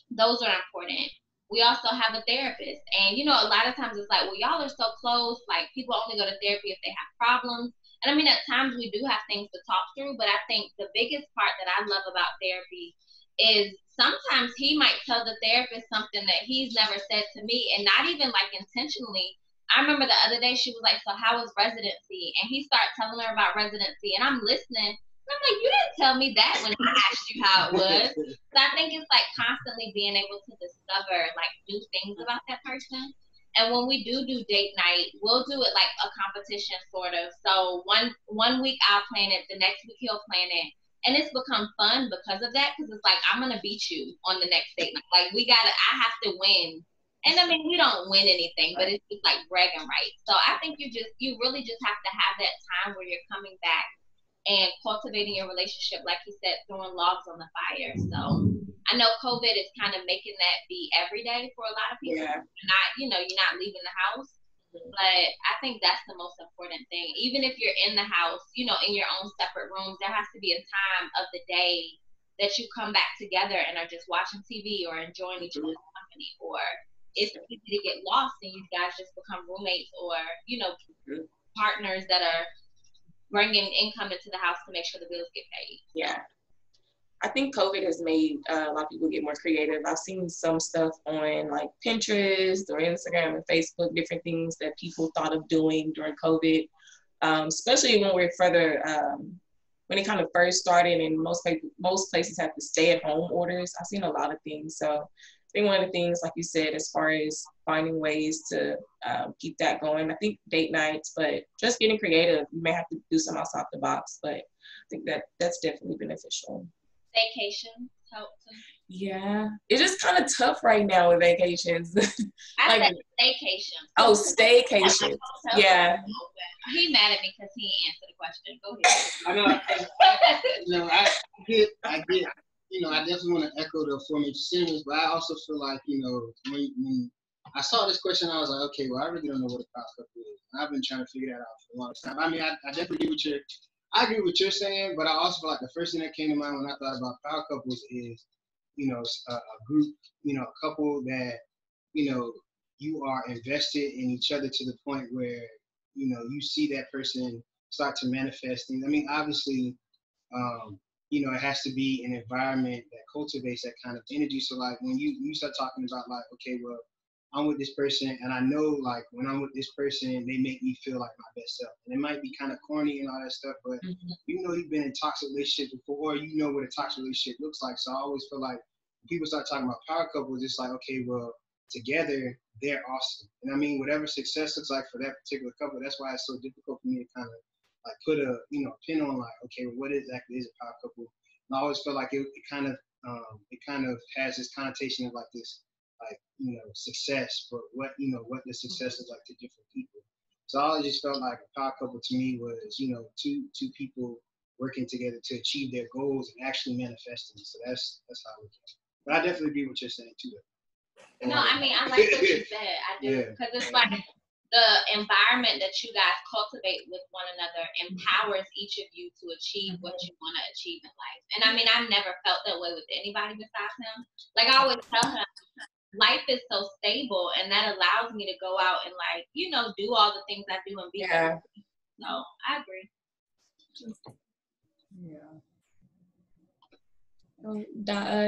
those are important. We also have a therapist, and a lot of times it's like, well, y'all are so close, like people only go to therapy if they have problems. And I mean, at times we do have things to talk through, but I think the biggest part that I love about therapy is sometimes he might tell the therapist something that he's never said to me, and not even like intentionally. I remember the other day she was like, so how was residency? And he started telling her about residency, and I'm listening. And I'm like, you didn't tell me that when I asked you how it was. So I think it's like constantly being able to discover like new things about that person. And when we do date night, we'll do it like a competition sort of. So one week I'll plan it, the next week he'll plan it. And it's become fun because of that, because it's like, I'm going to beat you on the next date night. Like I have to win. And I mean, we don't win anything, but it's just like bragging rights. So I think you really just have to have that time where you're coming back and cultivating your relationship, like you said, throwing logs on the fire. So I know COVID is kind of making that be every day for a lot of people. Yeah. You're not leaving the house. But I think that's the most important thing. Even if you're in the house, in your own separate rooms, there has to be a time of the day that you come back together and are just watching TV or enjoying each other's company. Or it's easy to get lost and you guys just become roommates or, partners that are bringing income into the house to make sure the bills get paid. Yeah. I think COVID has made a lot of people get more creative. I've seen some stuff on like Pinterest or Instagram and Facebook, different things that people thought of doing during COVID, especially when we're further, when it kind of first started and most places have the stay-at-home orders. I've seen a lot of things. So I think one of the things, like you said, as far as finding ways to keep that going, I think date nights, but just getting creative. You may have to do some outside the box, but I think that's definitely beneficial. Vacation helps. Yeah, it's just kind of tough right now with vacations. I like, said staycation. Oh, staycation. Yeah. He mad at me because he answered the question. Go ahead. I know. I get. I definitely want to echo the aforementioned sentiments, but I also feel like, when I saw this question, I was like, okay, well, I really don't know what a power couple is. And I've been trying to figure that out for a long time. I mean, I definitely I agree with what you're saying, but I also feel like the first thing that came to mind when I thought about power couples is, a group, a couple that, you are invested in each other to the point where, you see that person start to manifest things. I mean, obviously, it has to be an environment that cultivates that kind of energy. So like when you start talking about like, okay, well, I'm with this person and I know like when I'm with this person, they make me feel like my best self. And it might be kind of corny and all that stuff, but you've been in toxic relationships before, or you know what a toxic relationship looks like. So I always feel like when people start talking about power couples, it's like, okay, well, together, they're awesome. And I mean, whatever success looks like for that particular couple, that's why it's so difficult for me to kind of like put a pin on like, okay, well, what exactly is a power couple? And I always feel like it kind of has this connotation of like this, like, success, but what the success is like to different people. So I always just felt like a power couple to me was, two people working together to achieve their goals and actually manifesting. So that's how I look at it. But I definitely agree with what you're saying too. No, I mean, I like what you said. I do, because it's like the environment that you guys cultivate with one another empowers each of you to achieve what you want to achieve in life. And I mean, I've never felt that way with anybody besides him. Like I always tell him, life is so stable, and that allows me to go out and like, do all the things I do and be happy. So I agree. Yeah.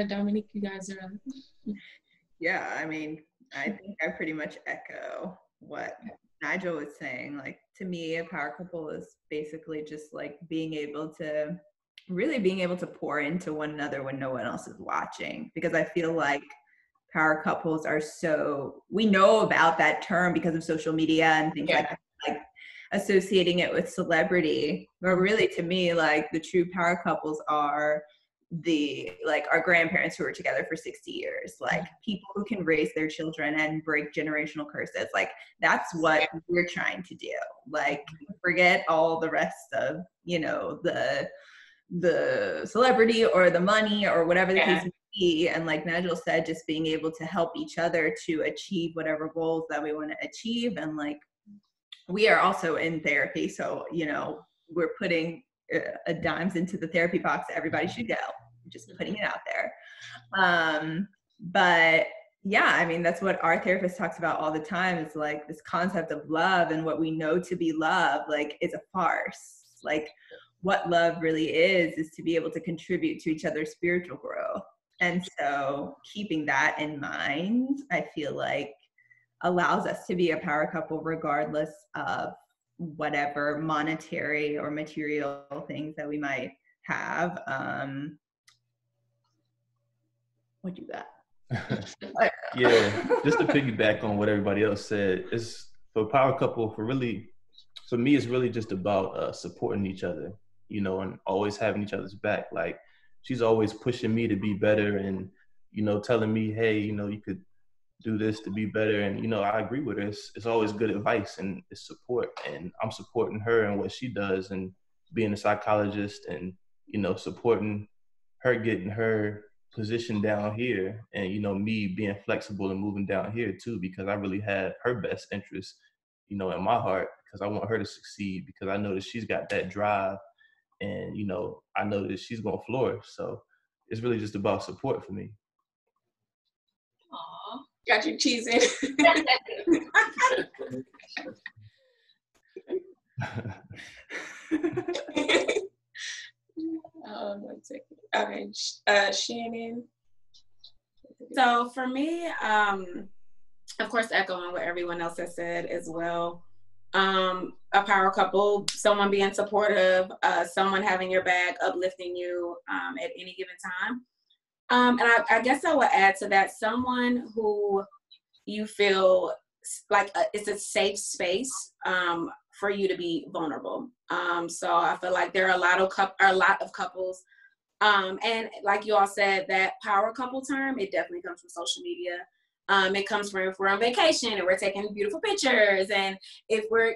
Dominique, you guys are. Yeah, I mean, I think I pretty much echo what Nigel was saying. Like, to me, a power couple is basically just like being able to pour into one another when no one else is watching. Because I feel like power couples are we know about that term because of social media and things like associating it with celebrity. But really, to me, like the true power couples are our grandparents who were together for 60 years, like people who can raise their children and break generational curses. Like that's what we're trying to do. Like forget all the rest of, the celebrity or the money or whatever the case may be. And like Nigel said, just being able to help each other to achieve whatever goals that we want to achieve. And like, we are also in therapy. So, we're putting dimes into the therapy box. Everybody should go. Just putting it out there. But yeah, I mean, that's what our therapist talks about all the time. It's like this concept of love, and what we know to be love, like, is a farce. Like what love really is to be able to contribute to each other's spiritual growth. And so keeping that in mind, I feel like allows us to be a power couple regardless of whatever monetary or material things that we might have. What you got? Yeah, just to piggyback on what everybody else said, it's for power couple, for me, it's really just about supporting each other, and always having each other's back. Like she's always pushing me to be better and, telling me, hey, you could do this to be better. And, I agree with her. It's always good advice and it's support. And I'm supporting her and what she does and being a psychologist and, supporting her, getting her position down here and, me being flexible and moving down here too, because I really had her best interest, in my heart, because I want her to succeed, because I know that she's got that drive and, I know that she's going to flourish. So it's really just about support for me. Aww. Got you cheesing. One second. Okay, Shannon. So for me, of course, echoing what everyone else has said as well. A power couple, someone being supportive, someone having your back, uplifting you at any given time. And I guess I would add to that, someone who you feel like it's a safe space for you to be vulnerable. So I feel like there are a lot of couples. And like you all said, that power couple term, it definitely comes from social media. It comes from if we're on vacation and we're taking beautiful pictures, and if we're,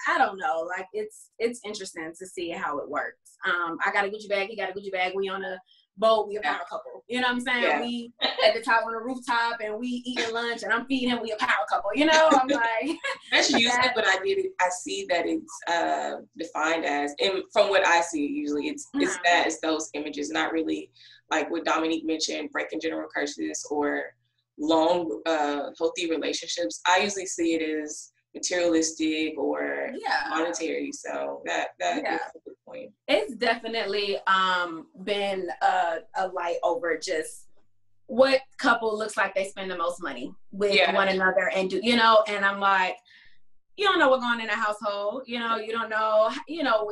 I don't know, like it's interesting to see how it works. I got a Gucci bag, he got a Gucci bag, we on a boat, we a power couple. You know what I'm saying? Yeah. We at the top on the rooftop and we eating lunch and I'm feeding him, we a power couple. I'm like that's usually what I did. I see that it's defined as, and from what I see, usually it's that, it's those images, not really like what Dominique mentioned, breaking general curses or long healthy relationships. I usually see it as materialistic or monetary. So that is a good point. It's definitely been a light over just what couple looks like they spend the most money with one another and do, and I'm like, you don't know what's going on in a household, you don't know,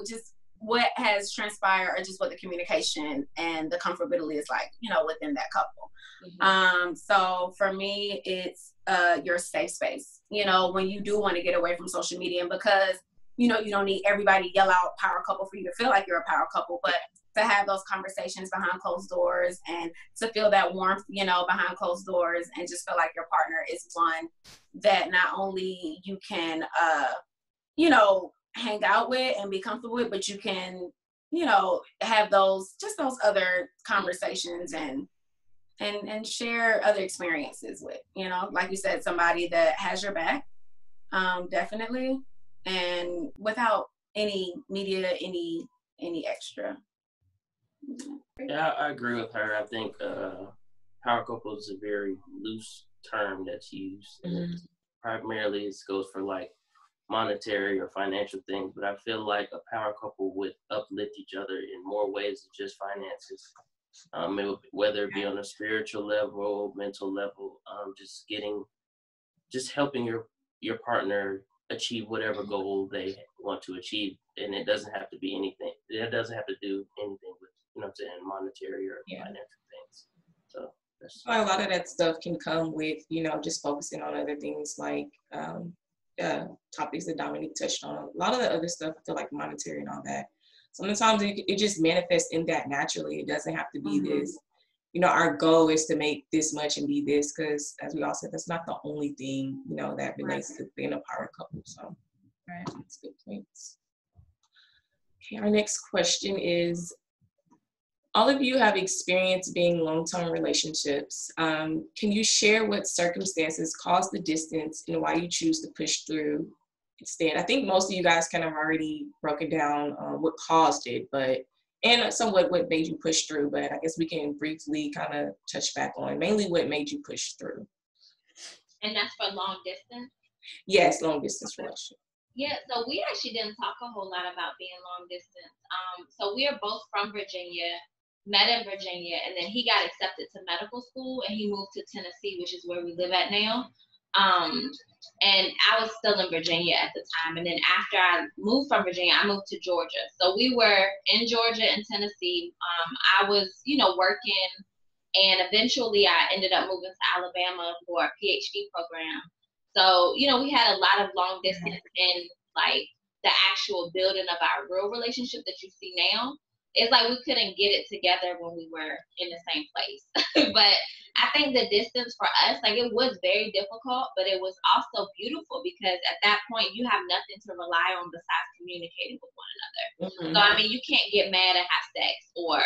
just what has transpired or just what the communication and the comfortability is like, within that couple. So for me, it's your safe space, when you do want to get away from social media, and because you don't need everybody to yell out power couple for you to feel like you're a power couple, but to have those conversations behind closed doors and to feel that warmth, behind closed doors, and just feel like your partner is one that not only you can, hang out with and be comfortable with, but you can, have those other conversations and share other experiences with, like you said, somebody that has your back, definitely, and without any media, any extra. Yeah, I agree with her. I think power couple is a very loose term that's used. Primarily it goes for like monetary or financial things, but I feel like a power couple would uplift each other in more ways than just finances. Whether it be on a spiritual level, mental level, just helping your partner achieve whatever goal they want to achieve, and it doesn't have to be anything. It doesn't have to do anything with monetary or financial things. So a lot of that stuff can come with just focusing on other things like topics that Dominique touched on. A lot of the other stuff, I feel like monetary and all that. Sometimes it just manifests in that naturally. It doesn't have to be this. Our goal is to make this much and be this, because as we all said, that's not the only thing, that relates to being a power couple. So, that's good points. Okay, our next question is, all of you have experience being long-term relationships. Can you share what circumstances caused the distance and why you choose to push through instead? I think most of you guys kind of already broken down what caused it, and somewhat what made you push through, but I guess we can briefly kind of touch back on mainly what made you push through. And that's for long distance? Yes, long distance relationship. Yeah, so we actually didn't talk a whole lot about being long distance. So we are both from Virginia, met in Virginia, and then he got accepted to medical school and he moved to Tennessee, which is where we live at now. And I was still in Virginia at the time. And then after I moved from Virginia, I moved to Georgia. So we were in Georgia and Tennessee. I was, working, and eventually I ended up moving to Alabama for a PhD program. So, we had a lot of long distance in like the actual building of our real relationship that you see now. It's like we couldn't get it together when we were in the same place. But I think the distance for us, like, it was very difficult, but it was also beautiful because at that point you have nothing to rely on besides communicating with one another. So, I mean, you can't get mad and have sex, or,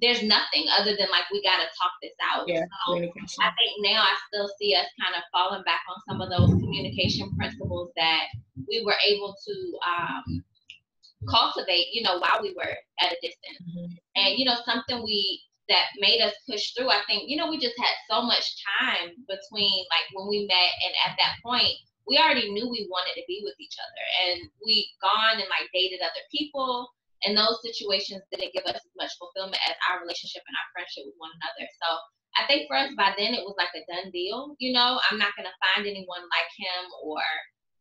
there's nothing other than like, we got to talk this out. Yeah, so I think now I still see us kind of falling back on some of those communication principles that we were able to cultivate, while we were at a distance. And, something that made us push through, I think, we just had so much time between like when we met, and at that point, we already knew we wanted to be with each other, and we gone and like dated other people. And those situations didn't give us as much fulfillment as our relationship and our friendship with one another. So I think for us by then it was like a done deal. You know, I'm not going to find anyone like him or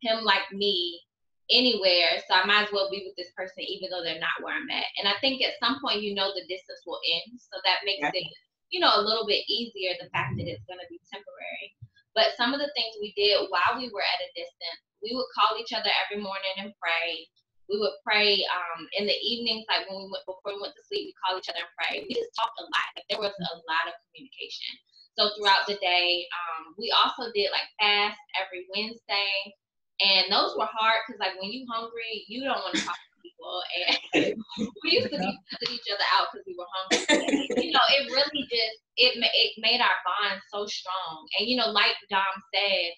him like me anywhere. So I might as well be with this person even though they're not where I'm at. And I think at some point, you know, the distance will end. So that makes it, you know, a little bit easier, the fact that it's going to be temporary. But some of the things we did while we were at a distance, we would call each other every morning and pray. We would pray in the evenings, like before we went to sleep, we called each other and prayed. We just talked a lot. Like, there was a lot of communication. So throughout the day, we also did like fast every Wednesday. And those were hard because like when you hungry, you don't want to talk to people. And we used to be cussing each other out because we were hungry. You know, it really just, it made our bond so strong. And, you know, like Dom said,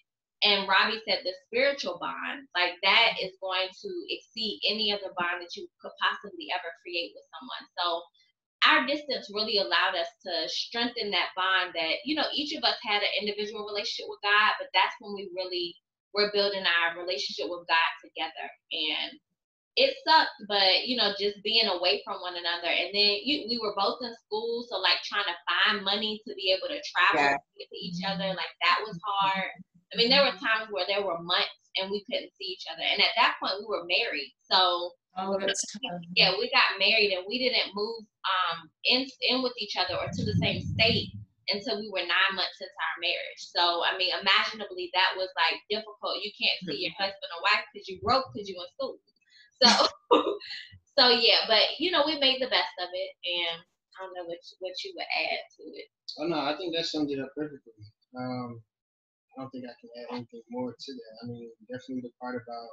and Robbie said, the spiritual bond, like that is going to exceed any other bond that you could possibly ever create with someone. So our distance really allowed us to strengthen that bond that, you know, each of us had an individual relationship with God, but that's when we really were building our relationship with God together. And it sucked, but, you know, just being away from one another. And then we were both in school, so like trying to find money to be able to travel to each other, like that was hard. I mean, there were times where there were months and we couldn't see each other. And at that point, we were married. So, yeah, we got married and we didn't move in with each other or to the same state until we were 9 months into our marriage. So, I mean, imaginably, that was like difficult. You can't see your husband or wife because you broke because you were in school. So, so yeah, but, you know, we made the best of it. And I don't know what you would add to it. Oh, no, I think that summed it up perfectly. I don't think I can add anything more to that. I mean, definitely the part about,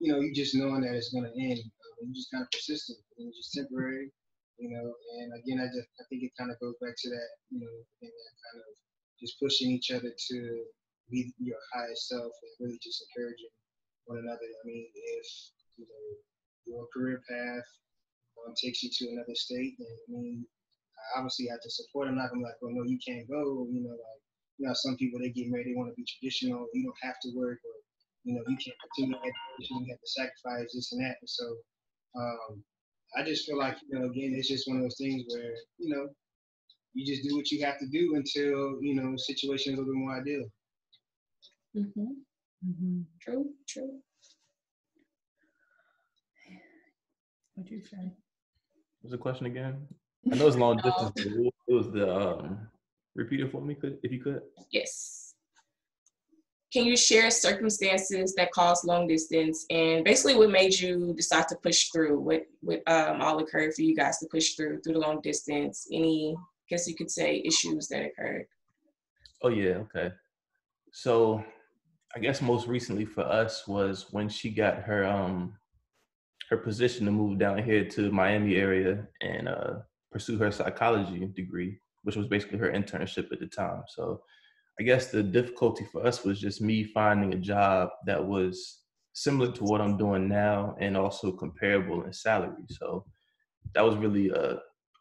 you know, you just knowing that it's going to end. You just kind of persistent. It's just temporary, you know. And again, I think it kind of goes back to that, you know, and that kind of just pushing each other to be your highest self and really just encouraging one another. I mean, if, you know, your career path takes you to another state, then I mean, I obviously have to support. I'm not going to be like, well, no, you can't go, you know, like, you know, some people, they get married, they want to be traditional, you don't have to work, or, you know, you can't continue education, you have to sacrifice this and that. And so I just feel like, you know, again, it's just one of those things where, you know, you just do what you have to do until, you know, situations are a little more ideal. True. What'd you say? What was the question again? I know it's long distance. It was the repeat it for me, if you could. Yes. Can you share circumstances that caused long distance and basically what made you decide to push through? What all occurred for you guys to push through the long distance? Any, I guess you could say, issues that occurred? Oh yeah, okay. So I guess most recently for us was when she got her position to move down here to the Miami area and pursue her psychology degree, which was basically her internship at the time. So I guess the difficulty for us was just me finding a job that was similar to what I'm doing now and also comparable in salary. So that was really a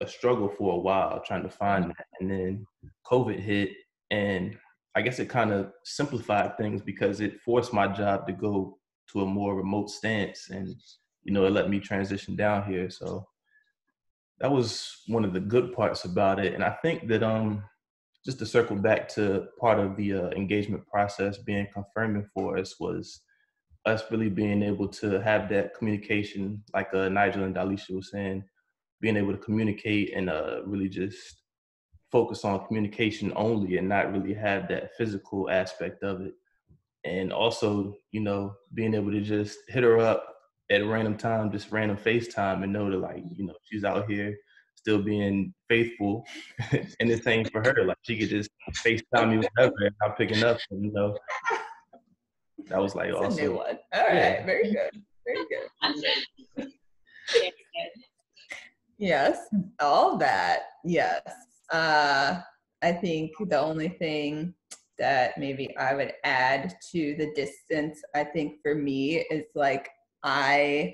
struggle for a while trying to find that. And then COVID hit, and I guess it kind of simplified things because it forced my job to go to a more remote stance, and, you know, it let me transition down here. So that was one of the good parts about it. And I think that just to circle back to part of the engagement process being confirming for us was us really being able to have that communication, like Nigel and Dalisha was saying, being able to communicate and really just focus on communication only and not really have that physical aspect of it. And also, you know, being able to just hit her up at a random time, just random FaceTime, and know that, like, you know, she's out here still being faithful. And the same for her. Like, she could just FaceTime me whatever and I'm picking up. And, you know, that was like That's also a new one. All right, very good. Very good. Yes, all that. Yes. I think the only thing that maybe I would add to the distance, I think for me, is like I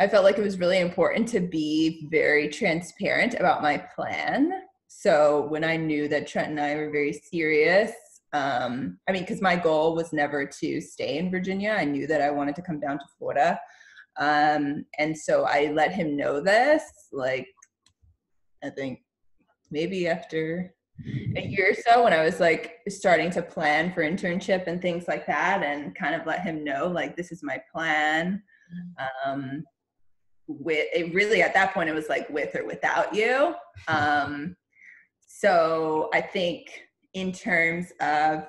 felt like it was really important to be very transparent about my plan. So when I knew that Trent and I were very serious, I mean, because my goal was never to stay in Virginia. I knew that I wanted to come down to Florida. And so I let him know this, like, I think maybe after a year or so, when I was like starting to plan for internship and things like that, and kind of let him know, like, this is my plan. With it, really at that point it was like with or without you. So I think in terms of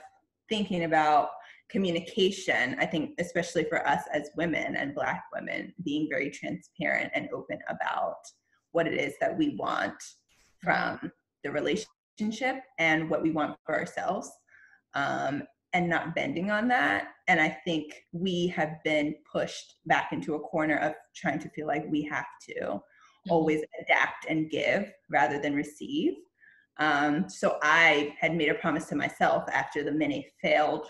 thinking about communication, I think especially for us as women and Black women, being very transparent and open about what it is that we want from the relationship and what we want for ourselves, and not bending on that. And I think we have been pushed back into a corner of trying to feel like we have to always adapt and give rather than receive. So I had made a promise to myself after the many failed,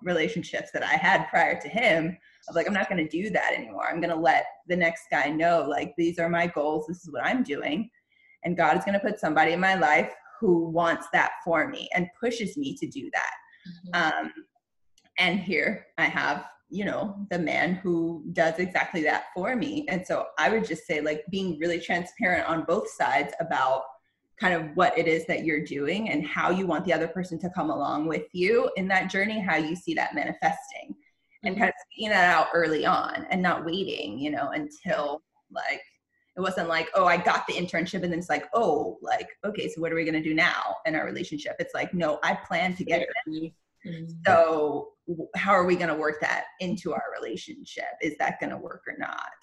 relationships that I had prior to him. I was like, I'm not going to do that anymore. I'm going to let the next guy know, like, these are my goals. This is what I'm doing. And God is going to put somebody in my life who wants that for me and pushes me to do that. And here I have, the man who does exactly that for me. And so I would just say, like, being really transparent on both sides about kind of what it is that you're doing and how you want the other person to come along with you in that journey, how you see that manifesting, and kind of speaking that out early on and not waiting, until, like, it wasn't like, oh, I got the internship and then it's like, oh, like, okay, so what are we going to do now in our relationship? It's like, no, I plan to get this. So how are we going to work that into our relationship? Is that going to work or not?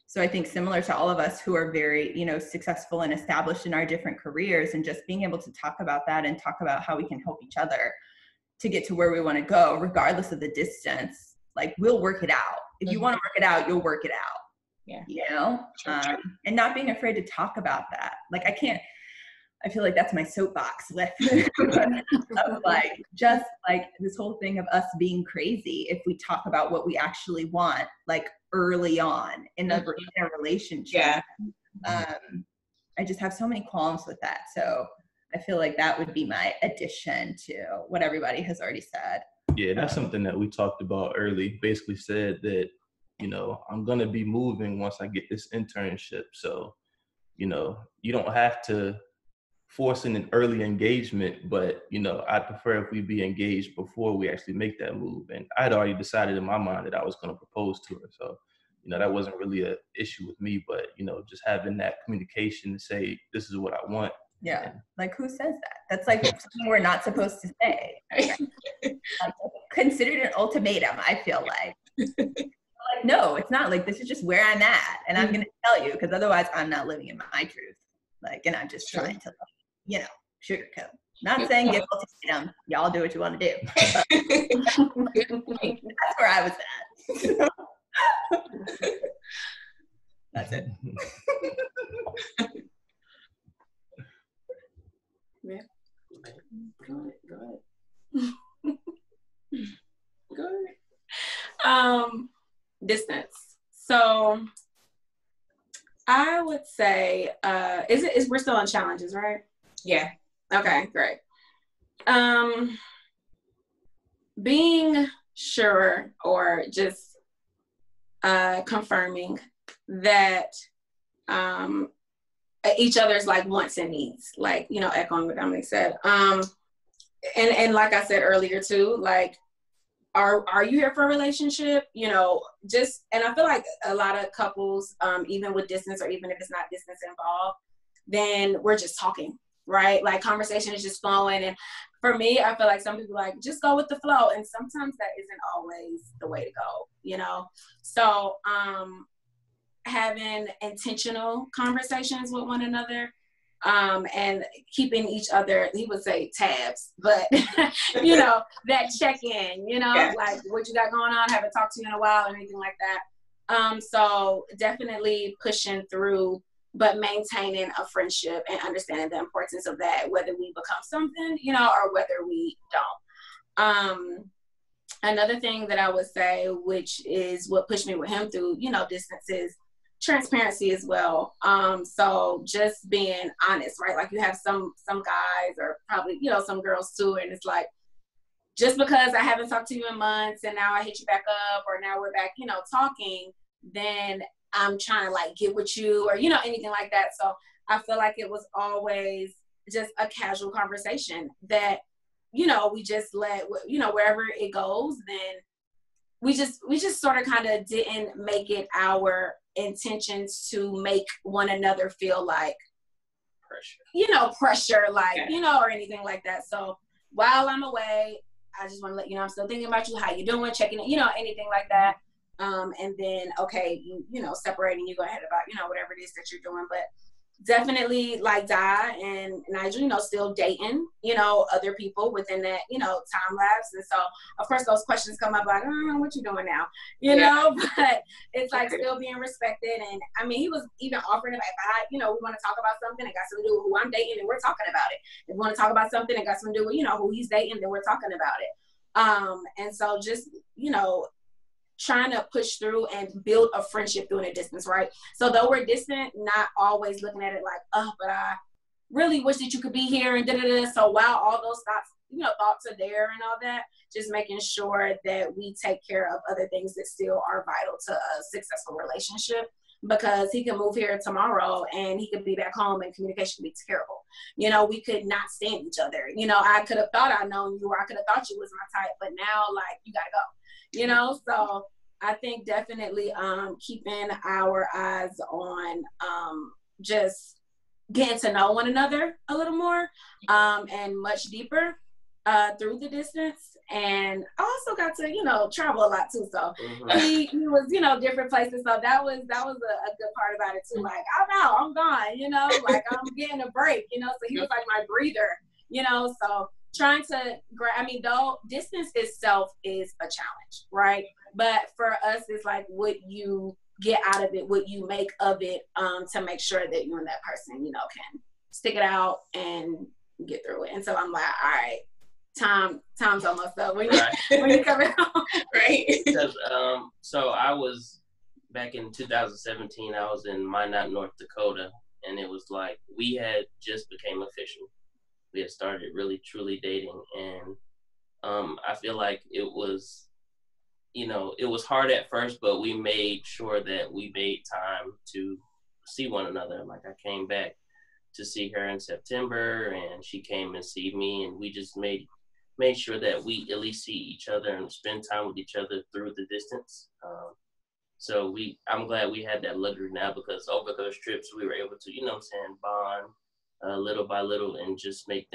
So I think similar to all of us who are very, successful and established in our different careers, and just being able to talk about that and talk about how we can help each other to get to where we want to go, regardless of the distance. Like, we'll work it out. If you want to work it out, you'll work it out. Yeah. And not being afraid to talk about that. Like, I feel like that's my soapbox with of, like, just like this whole thing of us being crazy if we talk about what we actually want, like, early on in a relationship. I just have so many qualms with that. So I feel like that would be my addition to what everybody has already said. Yeah, that's something that we talked about early. Basically said that, I'm going to be moving once I get this internship. So, you don't have to force an early engagement, but, I prefer if we be engaged before we actually make that move. And I'd already decided in my mind that I was going to propose to her. So, that wasn't really an issue with me, but, just having that communication to say, this is what I want. Yeah. Like, who says that? That's like something we're not supposed to say. Considered an ultimatum, I feel like. Like, no, it's not. Like, this is just where I'm at, and I'm going to tell you, because otherwise I'm not living in my truth. Like, and I'm just trying to, sugarcoat. Not saying give ultimatum. Y'all do what you want to do. That's where I was at. That's it. Yeah. Go ahead. Distance. So I would say, we're still on challenges, right? Yeah. Okay, great. Being sure, or just confirming that each other's, like, wants and needs, like, echoing what Dominique said. And like I said earlier too, like, are you here for a relationship? And I feel like a lot of couples, even with distance, or even if it's not distance involved, then we're just talking, right? Like, conversation is just flowing. And for me, I feel like some people, like, just go with the flow. And sometimes that isn't always the way to go, So having intentional conversations with one another, and keeping each other, he would say tabs, but that check-in, like, what you got going on, haven't talked to you in a while, or anything like that. So definitely pushing through, but maintaining a friendship and understanding the importance of that, whether we become something, or whether we don't. Another thing that I would say, which is what pushed me with him through, distance, is transparency as well. So just being honest, right? Like, you have some guys, or probably, some girls too, and it's like, just because I haven't talked to you in months and now I hit you back up, or now we're back, talking, then I'm trying to like get with you, or, anything like that. So I feel like it was always just a casual conversation that, we just let, wherever it goes, then we just sort of kind of didn't make it our intentions to make one another feel like pressure, like, or anything like that. So while I'm away, I just want to let you know I'm still thinking about you, how you doing, checking it, anything like that. And then, okay, separating, you go ahead about, whatever it is that you're doing. But definitely like Di and Nigel, still dating, other people within that, time lapse. And so, of course, those questions come up like, what you doing now? But it's like still being respected. And I mean, he was even offering it, like, we want to talk about something, it got something to do with who I'm dating, and we're talking about it. If we want to talk about something, it got something to do with, who he's dating, then we're talking about it. And so just, trying to push through and build a friendship through a distance, right? So though we're distant, not always looking at it like, but I really wish that you could be here and da-da-da. So while all those thoughts are there and all that, just making sure that we take care of other things that still are vital to a successful relationship, because he can move here tomorrow and he could be back home and communication would be terrible. We could not stand each other. I could have thought I'd known you, or I could have thought you was my type, but now like you gotta go. So I think definitely keeping our eyes on just getting to know one another a little more and much deeper through the distance. And I also got to, travel a lot too. So he was, different places. So that was a good part about it too. Like, I'm out, I'm gone, like I'm getting a break, so he was like my breather, so trying to though distance itself is a challenge, right? But for us, it's like what you get out of it, what you make of it, to make sure that you and that person, can stick it out and get through it. And so I'm like, all right, time's almost up when you come home, right? Because so I was back in 2017. I was in Minot, North Dakota, and it was like we had just became official. We had started really truly dating, and I feel like it was, it was hard at first, but we made sure that we made time to see one another. Like I came back to see her in September, and she came and see me, and we just made sure that we at least see each other and spend time with each other through the distance. So I'm glad we had that luxury now, because over those trips we were able to, bond little by little and just make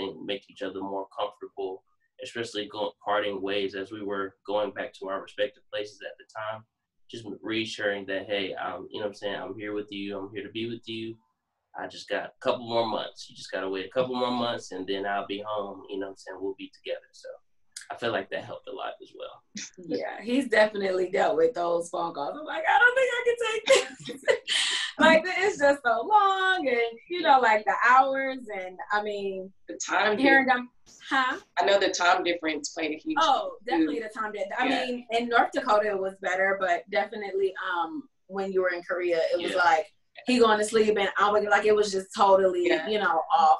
each other more comfortable, especially parting ways as we were going back to our respective places at the time. Just reassuring that, hey, I'm here with you. I'm here to be with you. I just got a couple more months. You just got to wait a couple more months, and then I'll be home. We'll be together. So I feel like that helped a lot as well. Yeah, he's definitely dealt with those phone calls. I'm like, I don't think I can take this. Like, it's just so long, and like the hours, and the time. Hearing them, I know the time difference played a huge. Oh, definitely the time difference. I mean, in North Dakota it was better, but definitely when you were in Korea, it was like he going to sleep and I would like it was just totally off.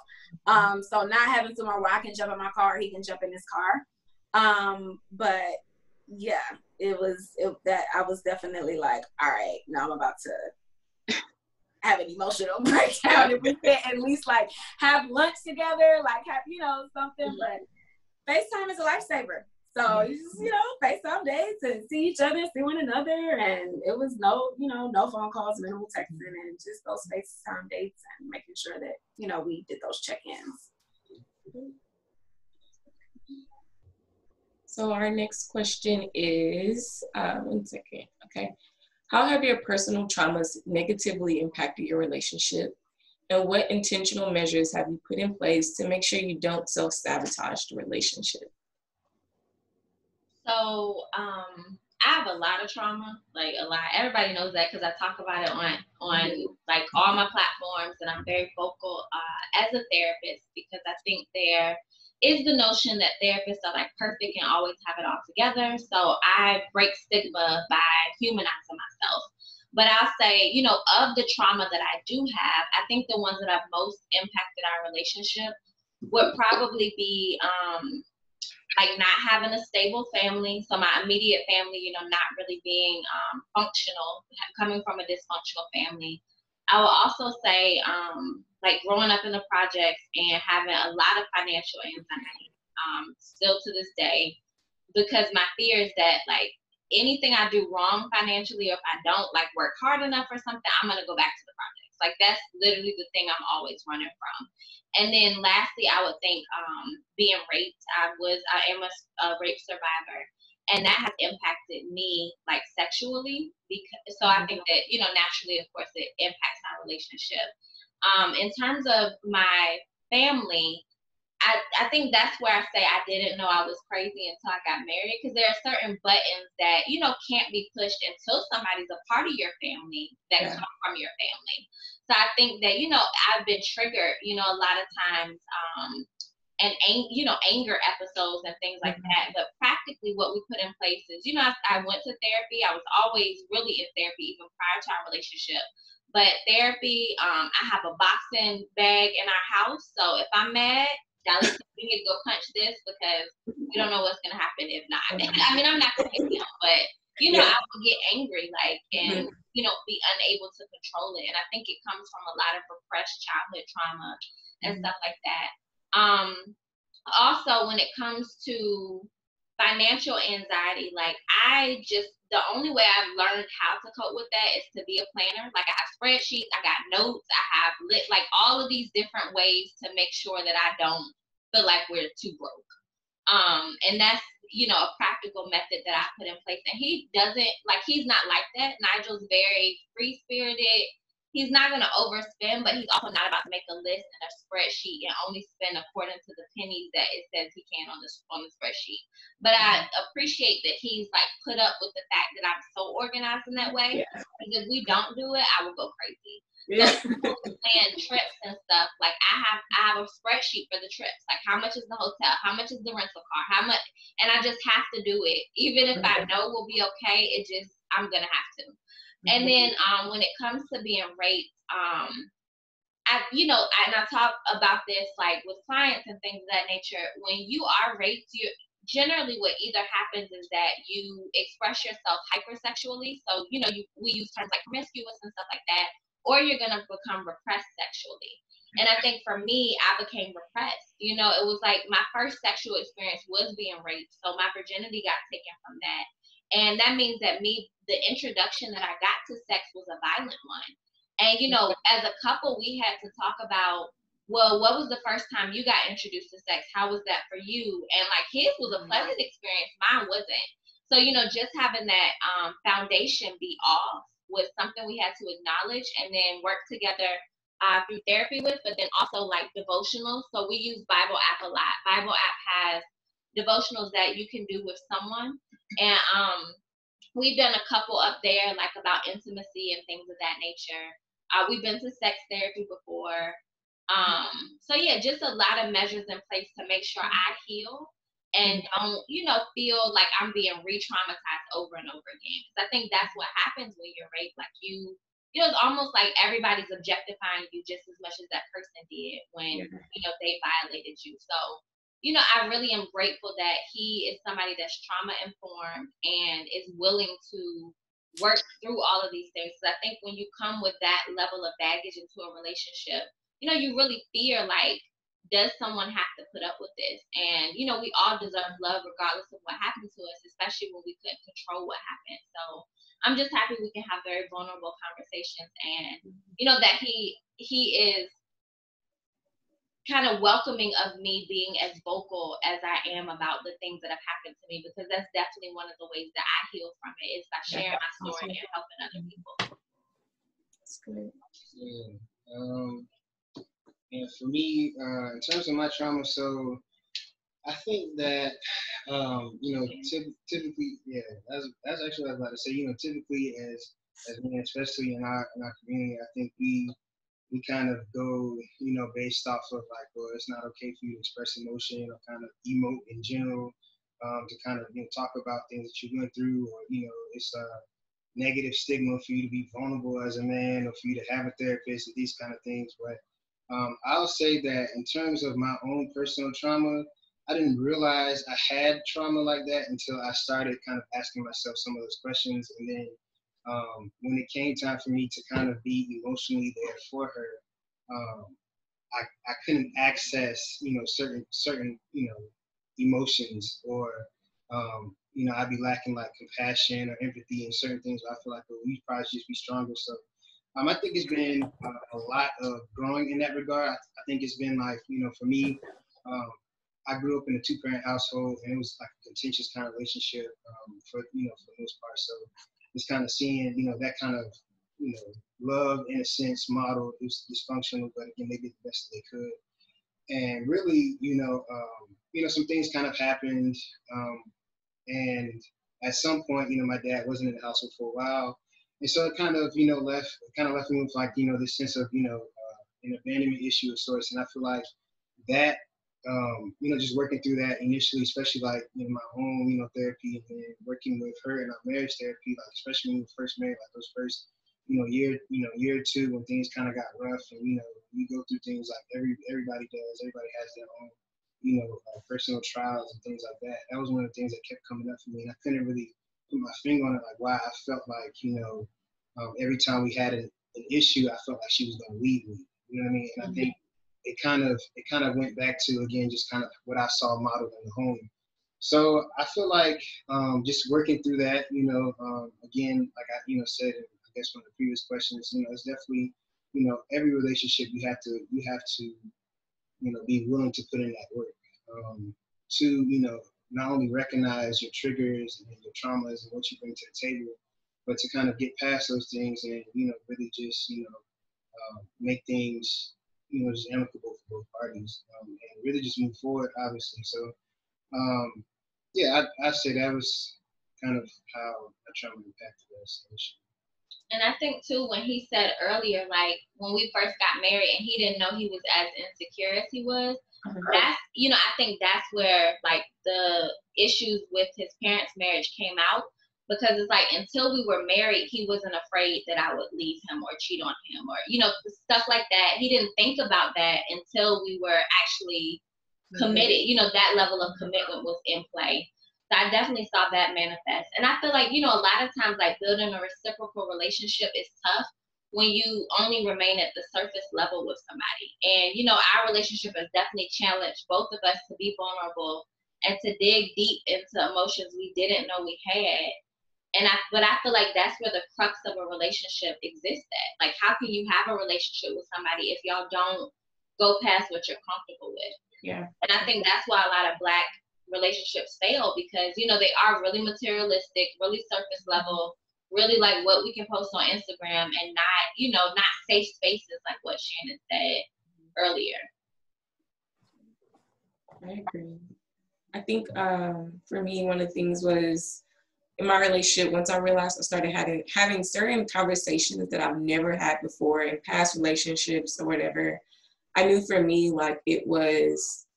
So not having somewhere where I can jump in my car, he can jump in his car. But yeah, that I was definitely like, all right, now I'm about to have an emotional breakdown. If we can at least like have lunch together, like have something. But FaceTime is a lifesaver. So you just FaceTime dates and see each other, see one another, and it was no phone calls, minimal texting, and just those FaceTime dates and making sure that we did those check-ins. So our next question is, 1 second, okay. How have your personal traumas negatively impacted your relationship? And what intentional measures have you put in place to make sure you don't self-sabotage the relationship? So I have a lot of trauma, like a lot. Everybody knows that because I talk about it on like all my platforms, and I'm very vocal as a therapist, because I think there is the notion that therapists are like perfect and always have it all together. So I break stigma by humanizing myself. But I'll say, of the trauma that I do have, I think the ones that have most impacted our relationship would probably be like not having a stable family. So my immediate family, you know, not really being functional, coming from a dysfunctional family. I will also say, like growing up in the projects and having a lot of financial anxiety, still to this day, because my fear is that like anything I do wrong financially, or if I don't like work hard enough or something, I'm gonna go back to the projects. Like that's literally the thing I'm always running from. And then lastly, I would think being raped. I am a rape survivor, and that has impacted me like sexually. Because so I think that, you know, naturally, of course, it impacts our relationship. In terms of my family, I think that's where I say I didn't know I was crazy until I got married, because there are certain buttons that, you know, can't be pushed until somebody's a part of your family that come from your family. So I think that, you know, I've been triggered, you know, a lot of times, and you know, anger episodes and things like that. But practically what we put in place is, you know, I went to therapy. I was always really in therapy even prior to our relationship. But therapy, I have a boxing bag in our house. So if I'm mad, Dallas, you need to go punch this, because you don't know what's gonna happen if not. I mean, I'm not gonna hit him, but you know, I will get angry, like, and you know, be unable to control it. And I think it comes from a lot of repressed childhood trauma and stuff like that. Also, when it comes to financial anxiety, like the only way I've learned how to cope with that is to be a planner. Like I have spreadsheets, I got notes, I have like all of these different ways to make sure that I don't feel like we're too broke. And that's, you know, a practical method that I put in place. And he's not like that. Nigel's very free spirited. He's not going to overspend, but he's also not about to make a list and a spreadsheet and only spend according to the pennies that it says he can on the spreadsheet. But I appreciate that he's like put up with the fact that I'm so organized in that way. Because if we don't do it, I will go crazy. So plan trips and stuff. Like I have a spreadsheet for the trips. Like how much is the hotel? How much is the rental car? How much? And I just have to do it, even if I know we'll be okay. I'm gonna have to. And then when it comes to being raped, I talk about this like with clients and things of that nature. When you are raped, generally what either happens is that you express yourself hypersexually. So, you know, we use terms like promiscuous and stuff like that, or you're going to become repressed sexually. And I think for me, I became repressed. You know, it was like my first sexual experience was being raped. So my virginity got taken from that. And that means that the introduction that I got to sex was a violent one. And, you know, as a couple, we had to talk about, well, what was the first time you got introduced to sex? How was that for you? And like his was a pleasant experience. Mine wasn't. So, you know, just having that foundation be off was something we had to acknowledge and then work together through therapy with, but then also like devotionals. So we use Bible app a lot. Bible app has devotionals that you can do with someone. And we've done a couple up there, like about intimacy and things of that nature. We've been to sex therapy before. So yeah, just a lot of measures in place to make sure I heal and don't, you know, feel like I'm being re-traumatized over and over again. Because I think that's what happens when you're raped. Like you know, it's almost like everybody's objectifying you just as much as that person did when, you know, they violated you. So, you know, I really am grateful that he is somebody that's trauma informed and is willing to work through all of these things. So I think when you come with that level of baggage into a relationship, you know, you really fear like, does someone have to put up with this? And, you know, we all deserve love regardless of what happened to us, especially when we couldn't control what happened. So I'm just happy we can have very vulnerable conversations and, you know, that he is kind of welcoming of me being as vocal as I am about the things that have happened to me, because that's definitely one of the ways that I heal from it is by sharing my story and helping other people. That's great. And for me, in terms of my trauma, so I think that, you know, typically, that's actually what I was about to say. You know, typically as men, especially in our community, I think we kind of go, you know, based off of like, well, it's not okay for you to express emotion or kind of emote in general, to kind of, you know, talk about things that you went through, or, you know, it's a negative stigma for you to be vulnerable as a man or for you to have a therapist and these kind of things. But I'll say that in terms of my own personal trauma, I didn't realize I had trauma like that until I started kind of asking myself some of those questions. And then when it came time for me to kind of be emotionally there for her, I couldn't access, certain, emotions, or, I'd be lacking like compassion or empathy in certain things. I feel like, well, we probably should just be stronger. So I think it's been a lot of growing in that regard. I think it's been like, for me, I grew up in a two-parent household, and it was like a contentious kind of relationship for the most part. So it's kind of seeing, that kind of, love, in a sense, model. It was dysfunctional, but again, they did the best that they could. And really, some things kind of happened. And at some point, my dad wasn't in the household for a while. And so it kind of, left me with like, this sense of, an abandonment issue of sorts. And I feel like that, just working through that initially, especially like in my own, therapy, and then working with her in our marriage therapy, like especially when we were first married, like those first, year or two, when things kind of got rough, and you go through things like everybody does. Everybody has their own, personal trials and things like that. That was one of the things that kept coming up for me, and I couldn't really put my finger on it, like why I felt like, every time we had an issue, I felt like she was going to leave me. You know what I mean? And I think it kind of went back to, again, just kind of what I saw modeled in the home. So I feel like just working through that, again, like I, said, I guess one of the previous questions, it's definitely, every relationship you have to, be willing to put in that work to, not only recognize your triggers and your traumas and what you bring to the table, but to kind of get past those things and, really just, make things, just amicable for both parties, and really just move forward, obviously. So, yeah, I'd say that was kind of how a trauma impacted us initially. And I think too, when he said earlier, like when we first got married and he didn't know he was as insecure as he was, that's, I think that's where like the issues with his parents' marriage came out, because it's like until we were married, he wasn't afraid that I would leave him or cheat on him or, stuff like that. He didn't think about that until we were actually committed, that level of commitment was in play. So I definitely saw that manifest. And I feel like, a lot of times like building a reciprocal relationship is tough when you only remain at the surface level with somebody. And, our relationship has definitely challenged both of us to be vulnerable and to dig deep into emotions we didn't know we had. But I feel like that's where the crux of a relationship exists at. Like, how can you have a relationship with somebody if y'all don't go past what you're comfortable with? Yeah. And I think that's why a lot of Black relationships fail, because, they are really materialistic, really surface level, really like what we can post on Instagram, and not, not safe spaces like what Shannon said earlier. I agree. I think for me, one of the things was in my relationship, once I realized I started having certain conversations that I've never had before in past relationships or whatever, I knew for me, like it was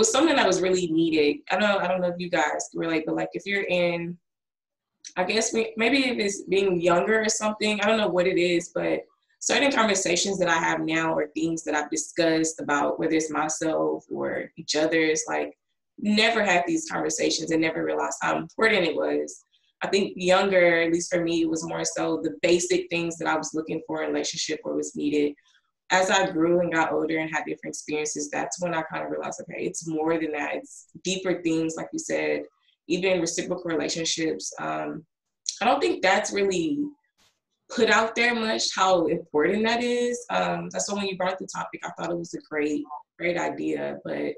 something that was really needed. I don't know if you guys can relate, but like if you're in, I guess maybe if it's being younger or something, I don't know what it is, but certain conversations that I have now or things that I've discussed about whether it's myself or each other's, like never had these conversations and never realized how important it was. I think younger, at least for me, it was more so the basic things that I was looking for in a relationship or was needed. As I grew and got older and had different experiences, that's when I kind of realized, okay, it's more than that. It's deeper things, like you said, even reciprocal relationships. I don't think that's really put out there much how important that is. That's why when you brought the topic, I thought it was a great idea. But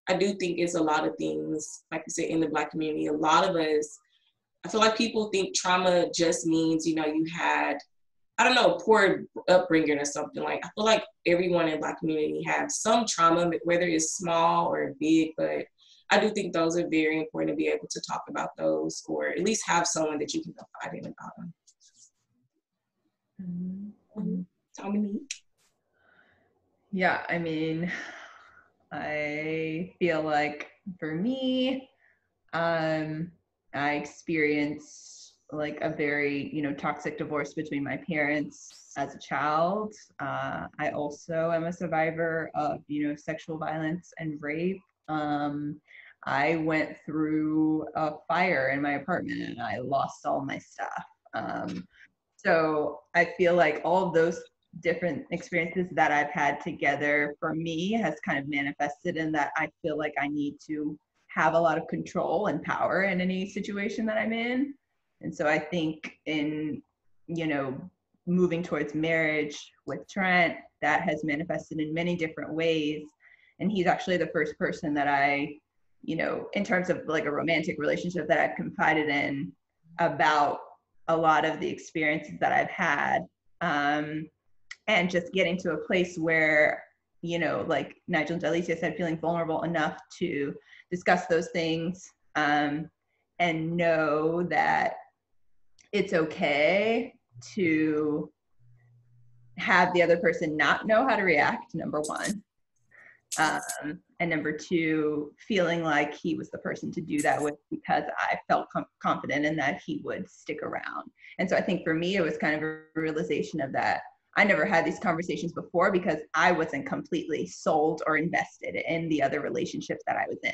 I do think it's a lot of things, like you said, in the Black community. A lot of us, I feel like people think trauma just means, you had, I don't know, poor upbringing or something. Like, I feel like everyone in the Black community has some trauma, whether it's small or big, but I do think those are very important to be able to talk about those, or at least have someone that you can confide in about them. Dominique? Yeah, I mean, I feel like for me, I experienced like a very, toxic divorce between my parents as a child. I also am a survivor of, sexual violence and rape. I went through a fire in my apartment and I lost all my stuff. So I feel like all of those different experiences that I've had together for me has kind of manifested in that I feel like I need to have a lot of control and power in any situation that I'm in. And so I think in, moving towards marriage with Trent, that has manifested in many different ways. And he's actually the first person that I, in terms of like a romantic relationship, that I've confided in about a lot of the experiences that I've had. And just getting to a place where, like Nigel and Jalicia said, feeling vulnerable enough to discuss those things, and know that it's okay to have the other person not know how to react, number one. And number two, feeling like he was the person to do that with because I felt confident in that he would stick around. And so I think for me, it was kind of a realization of that. I never had these conversations before because I wasn't completely sold or invested in the other relationships that I was in.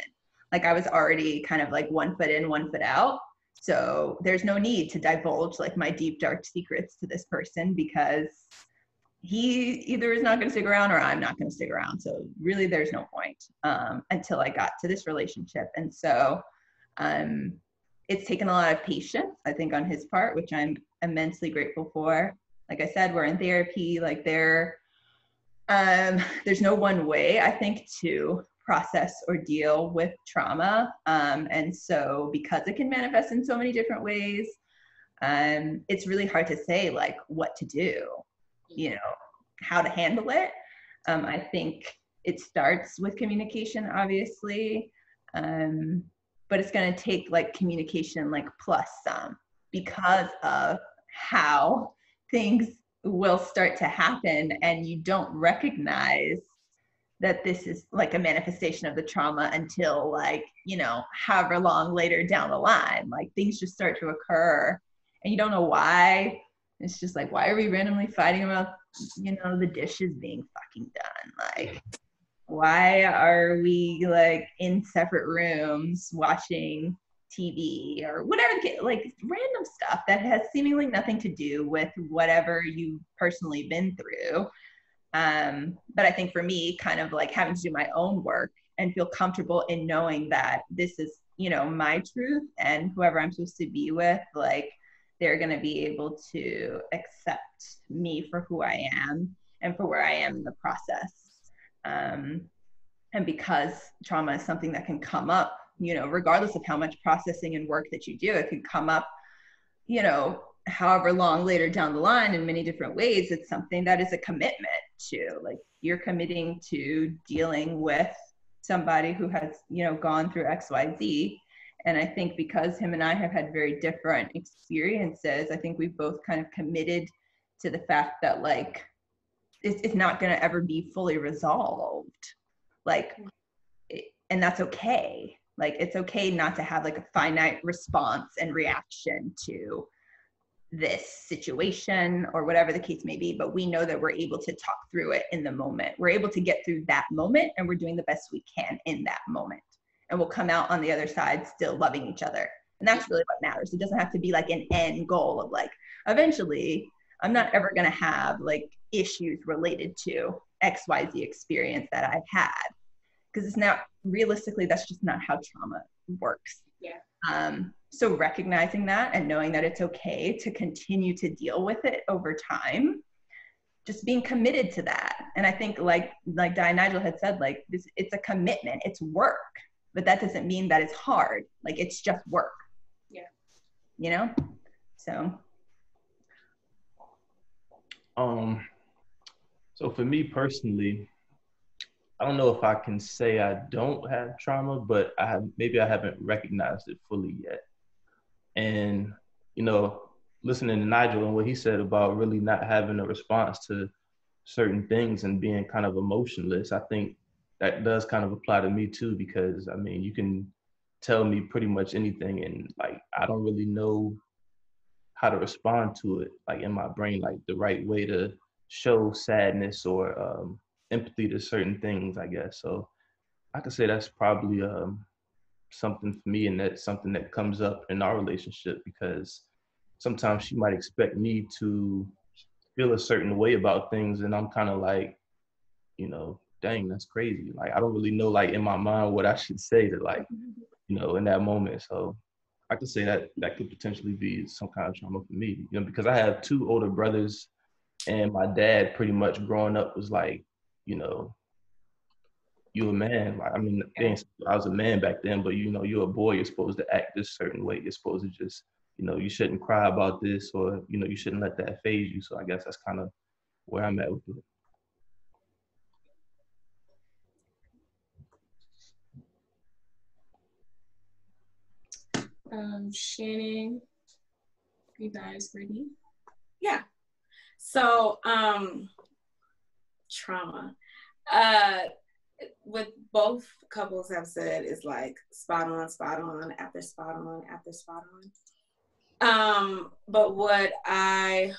Like I was already kind of like 1 foot in, 1 foot out. So there's no need to divulge like my deep, dark secrets to this person because he either is not going to stick around or I'm not going to stick around. So really there's no point until I got to this relationship. And so it's taken a lot of patience, I think, on his part, which I'm immensely grateful for. Like I said, we're in therapy, like there's no one way, I think, to process or deal with trauma. And so because it can manifest in so many different ways, it's really hard to say like what to do, how to handle it. I think it starts with communication, obviously, but it's going to take like communication like plus some because of how things will start to happen and you don't recognize that this is like a manifestation of the trauma until like, however long later down the line, like things just start to occur and you don't know why. It's just like, why are we randomly fighting about, the dishes being fucking done? Like, why are we like in separate rooms watching TV or whatever, like random stuff that has seemingly nothing to do with whatever you've personally been through. But I think for me, kind of like having to do my own work and feel comfortable in knowing that this is, my truth and whoever I'm supposed to be with, like they're going to be able to accept me for who I am and for where I am in the process. And because trauma is something that can come up, regardless of how much processing and work that you do, it can come up, however long later down the line in many different ways. It's something that is a commitment to, like, you're committing to dealing with somebody who has, gone through XYZ. And I think because him and I have had very different experiences, I think we've both kind of committed to the fact that like, it's not going to ever be fully resolved. Like, and that's okay. Like, it's okay not to have like a finite response and reaction to this situation or whatever the case may be, but we know that we're able to talk through it in the moment. We're able to get through that moment and we're doing the best we can in that moment. And we'll come out on the other side still loving each other. And that's really what matters. It doesn't have to be like an end goal of like, eventually I'm not ever going to have like issues related to XYZ experience that I've had. Because it's not, realistically, that's just not how trauma works. Yeah. So recognizing that and knowing that it's okay to continue to deal with it over time, just being committed to that. And I think like Di and Nigel had said, like this, it's a commitment, it's work, but that doesn't mean that it's hard. Like it's just work. Yeah. So. So for me personally, I don't know if I can say I don't have trauma, but maybe I haven't recognized it fully yet. And, listening to Nigel and what he said about really not having a response to certain things and being kind of emotionless, I think that does kind of apply to me too, because I mean, you can tell me pretty much anything and like, I don't really know how to respond to it, like in my brain, like the right way to show sadness or empathy to certain things, I guess. So I could say that's probably something for me, and that's something that comes up in our relationship, because sometimes she might expect me to feel a certain way about things, and I'm kind of like, you know, dang, that's crazy. Like, I don't really know, like, in my mind what I should say to, like, you know, in that moment. So I could say that that could potentially be some kind of trauma for me, you know, because I have 2 older brothers, and my dad pretty much growing up was like, you know, you a man. Like, I mean, I was a man back then, but you know, you're a boy. You're supposed to act this certain way. You're supposed to just, you know, you shouldn't cry about this, or you know, you shouldn't let that phase you. So I guess that's kind of where I'm at with it. Shannon, you guys ready? Yeah. So, trauma. What both couples have said is like spot on after spot on after spot on. But what I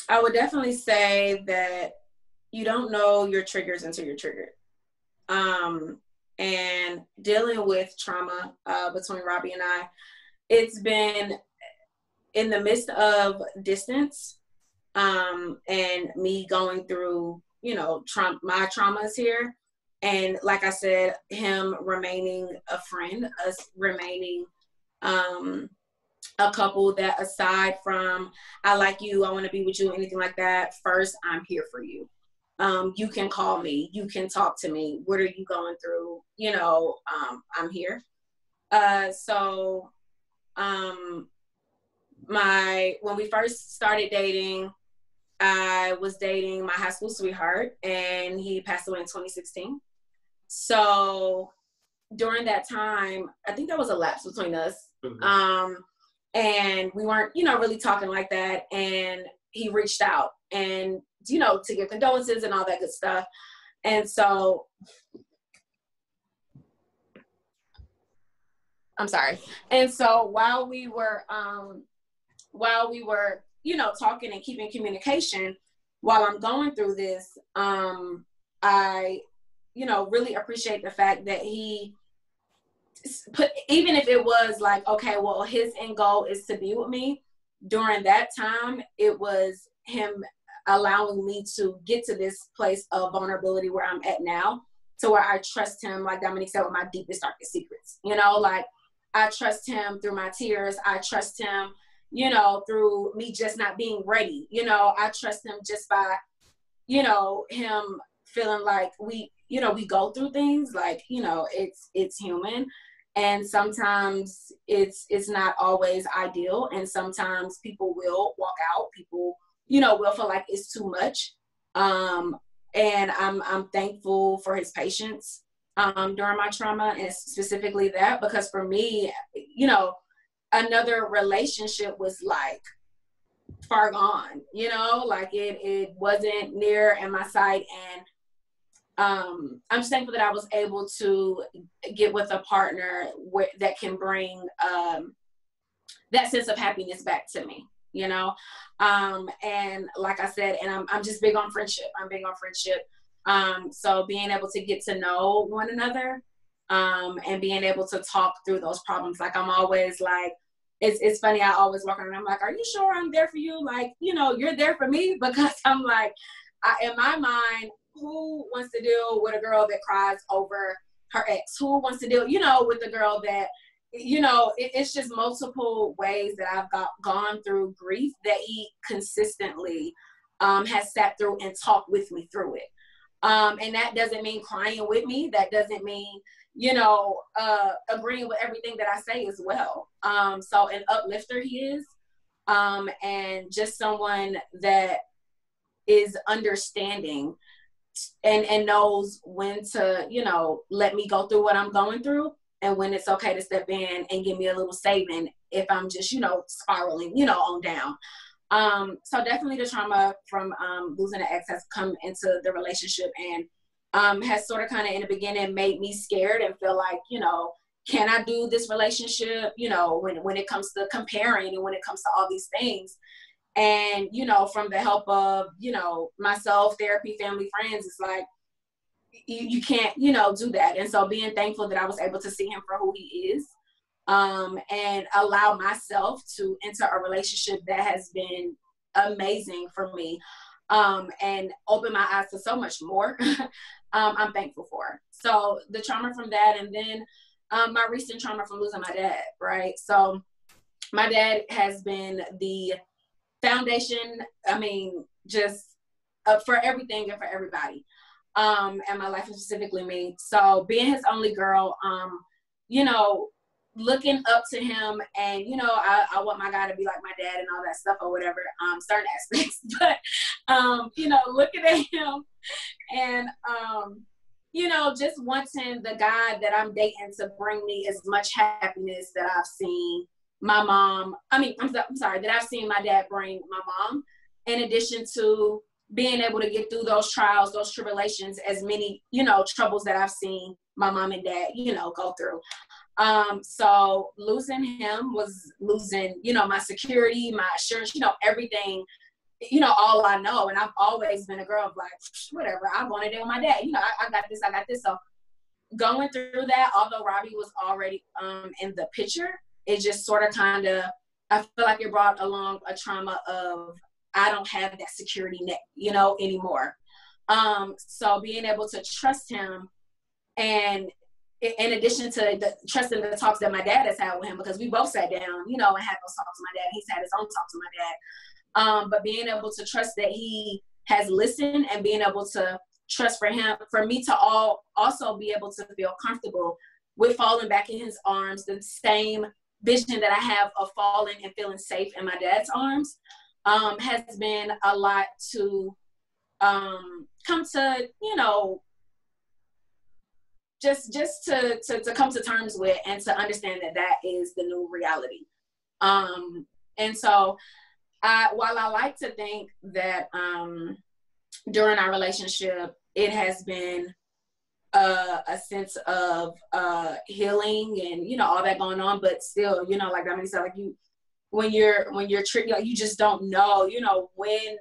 would definitely say that you don't know your triggers until you're triggered. And dealing with trauma between Robbie and I, it's been in the midst of distance and me going through, you know, my traumas here. And like I said, him remaining a friend, us remaining a couple that, aside from I like you, I want to be with you, anything like that, first, I'm here for you. You can call me, you can talk to me. What are you going through? You know, I'm here. When we first started dating, I was dating my high school sweetheart, and he passed away in 2016. So during that time, I think there was a lapse between us. Mm-hmm. And we weren't, you know, really talking like that. And he reached out and, you know, to give condolences and all that good stuff. And so, I'm sorry. And so while we were, you know, talking and keeping communication while I'm going through this, I, you know, really appreciate the fact that he put, even if it was like, okay, well, his end goal is to be with me, during that time, it was him allowing me to get to this place of vulnerability where I'm at now, to where I trust him, like Dominique said, with my deepest, darkest secrets. You know, like, I trust him through my tears. I trust him, you know, through me just not being ready. You know, I trust him just by, you know, him feeling like we, you know, we go through things, like, you know, it's human. And sometimes it's not always ideal. And sometimes people will walk out. People, you know, will feel like it's too much. And I'm thankful for his patience during my trauma, and specifically that, because for me, you know, another relationship was like far gone, you know, like it wasn't near in my sight. And I'm just thankful that I was able to get with a partner that can bring that sense of happiness back to me, you know. And like I said, and I'm just big on friendship. I'm big on friendship. So being able to get to know one another, and being able to talk through those problems. Like, I'm always like, it's funny, I always walk around and I'm like, are you sure I'm there for you? Like, you know, you're there for me? Because I'm like, in my mind, who wants to deal with a girl that cries over her ex? Who wants to deal, you know, with a girl that, you know, it's just multiple ways that I've gone through grief that he consistently has sat through and talked with me through it. And that doesn't mean crying with me. That doesn't mean, you know, agreeing with everything that I say as well. So an uplifter he is, and just someone that is understanding and knows when to, you know, let me go through what I'm going through, and when it's okay to step in and give me a little saving if I'm just, you know, spiraling, you know, on down. So definitely the trauma from losing an ex has come into the relationship, and has sort of kind of in the beginning made me scared and feel like, you know, can I do this relationship? You know, when it comes to comparing and when it comes to all these things. And, you know, from the help of, you know, myself, therapy, family, friends, it's like, you can't, you know, do that. And so being thankful that I was able to see him for who he is, and allow myself to enter a relationship that has been amazing for me, and open my eyes to so much more. I'm thankful for. So the trauma from that, and then my recent trauma from losing my dad, right? So my dad has been the foundation, I mean, just for everything and for everybody, and my life, and specifically me. So being his only girl, you know, looking up to him, and, you know, I want my guy to be like my dad and all that stuff or whatever, certain aspects, but, you know, looking at him and, you know, just wanting the guy that I'm dating to bring me as much happiness that I've seen my mom, I'm sorry, that I've seen my dad bring my mom, in addition to being able to get through those trials, those tribulations, as many, you know, troubles that I've seen my mom and dad, you know, go through. So losing him was losing, you know, my security, my assurance, you know, everything, you know, all I know. And I've always been a girl of like, whatever, I want to deal with my dad. You know, I got this, I got this. So going through that, although Robbie was already in the picture, it just sort of kind of, I feel like it brought along a trauma of, I don't have that security net, you know, anymore. So being able to trust him, and in addition to the trusting the talks that my dad has had with him, because we both sat down, you know, and had those talks with my dad. He's had his own talks with my dad. But being able to trust that he has listened, and being able to trust for me to also be able to feel comfortable with falling back in his arms, the same vision that I have of falling and feeling safe in my dad's arms, has been a lot to come to, you know, just to come to terms with, and to understand that that is the new reality. And so while I like to think that during our relationship, it has been a sense of healing and, you know, all that going on, but still, you know, like Dominique said, like when you're tricky, like, you just don't know, you know, when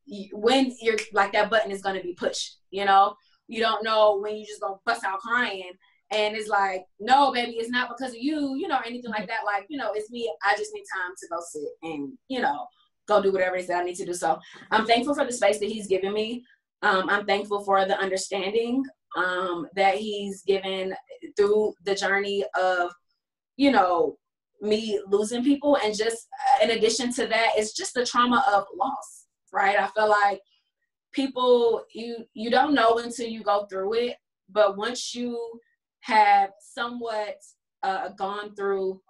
you're like, that button is going to be pushed, you know. You don't know when you just gonna bust out crying, and it's like, no, baby, it's not because of you, you know, or anything like that. Like, you know, it's me. I just need time to go sit and, you know, go do whatever it is that I need to do. So I'm thankful for the space that he's given me. I'm thankful for the understanding that he's given through the journey of, you know, me losing people. And just in addition to that, it's just the trauma of loss, right? I feel like people, you don't know until you go through it, but once you have somewhat gone through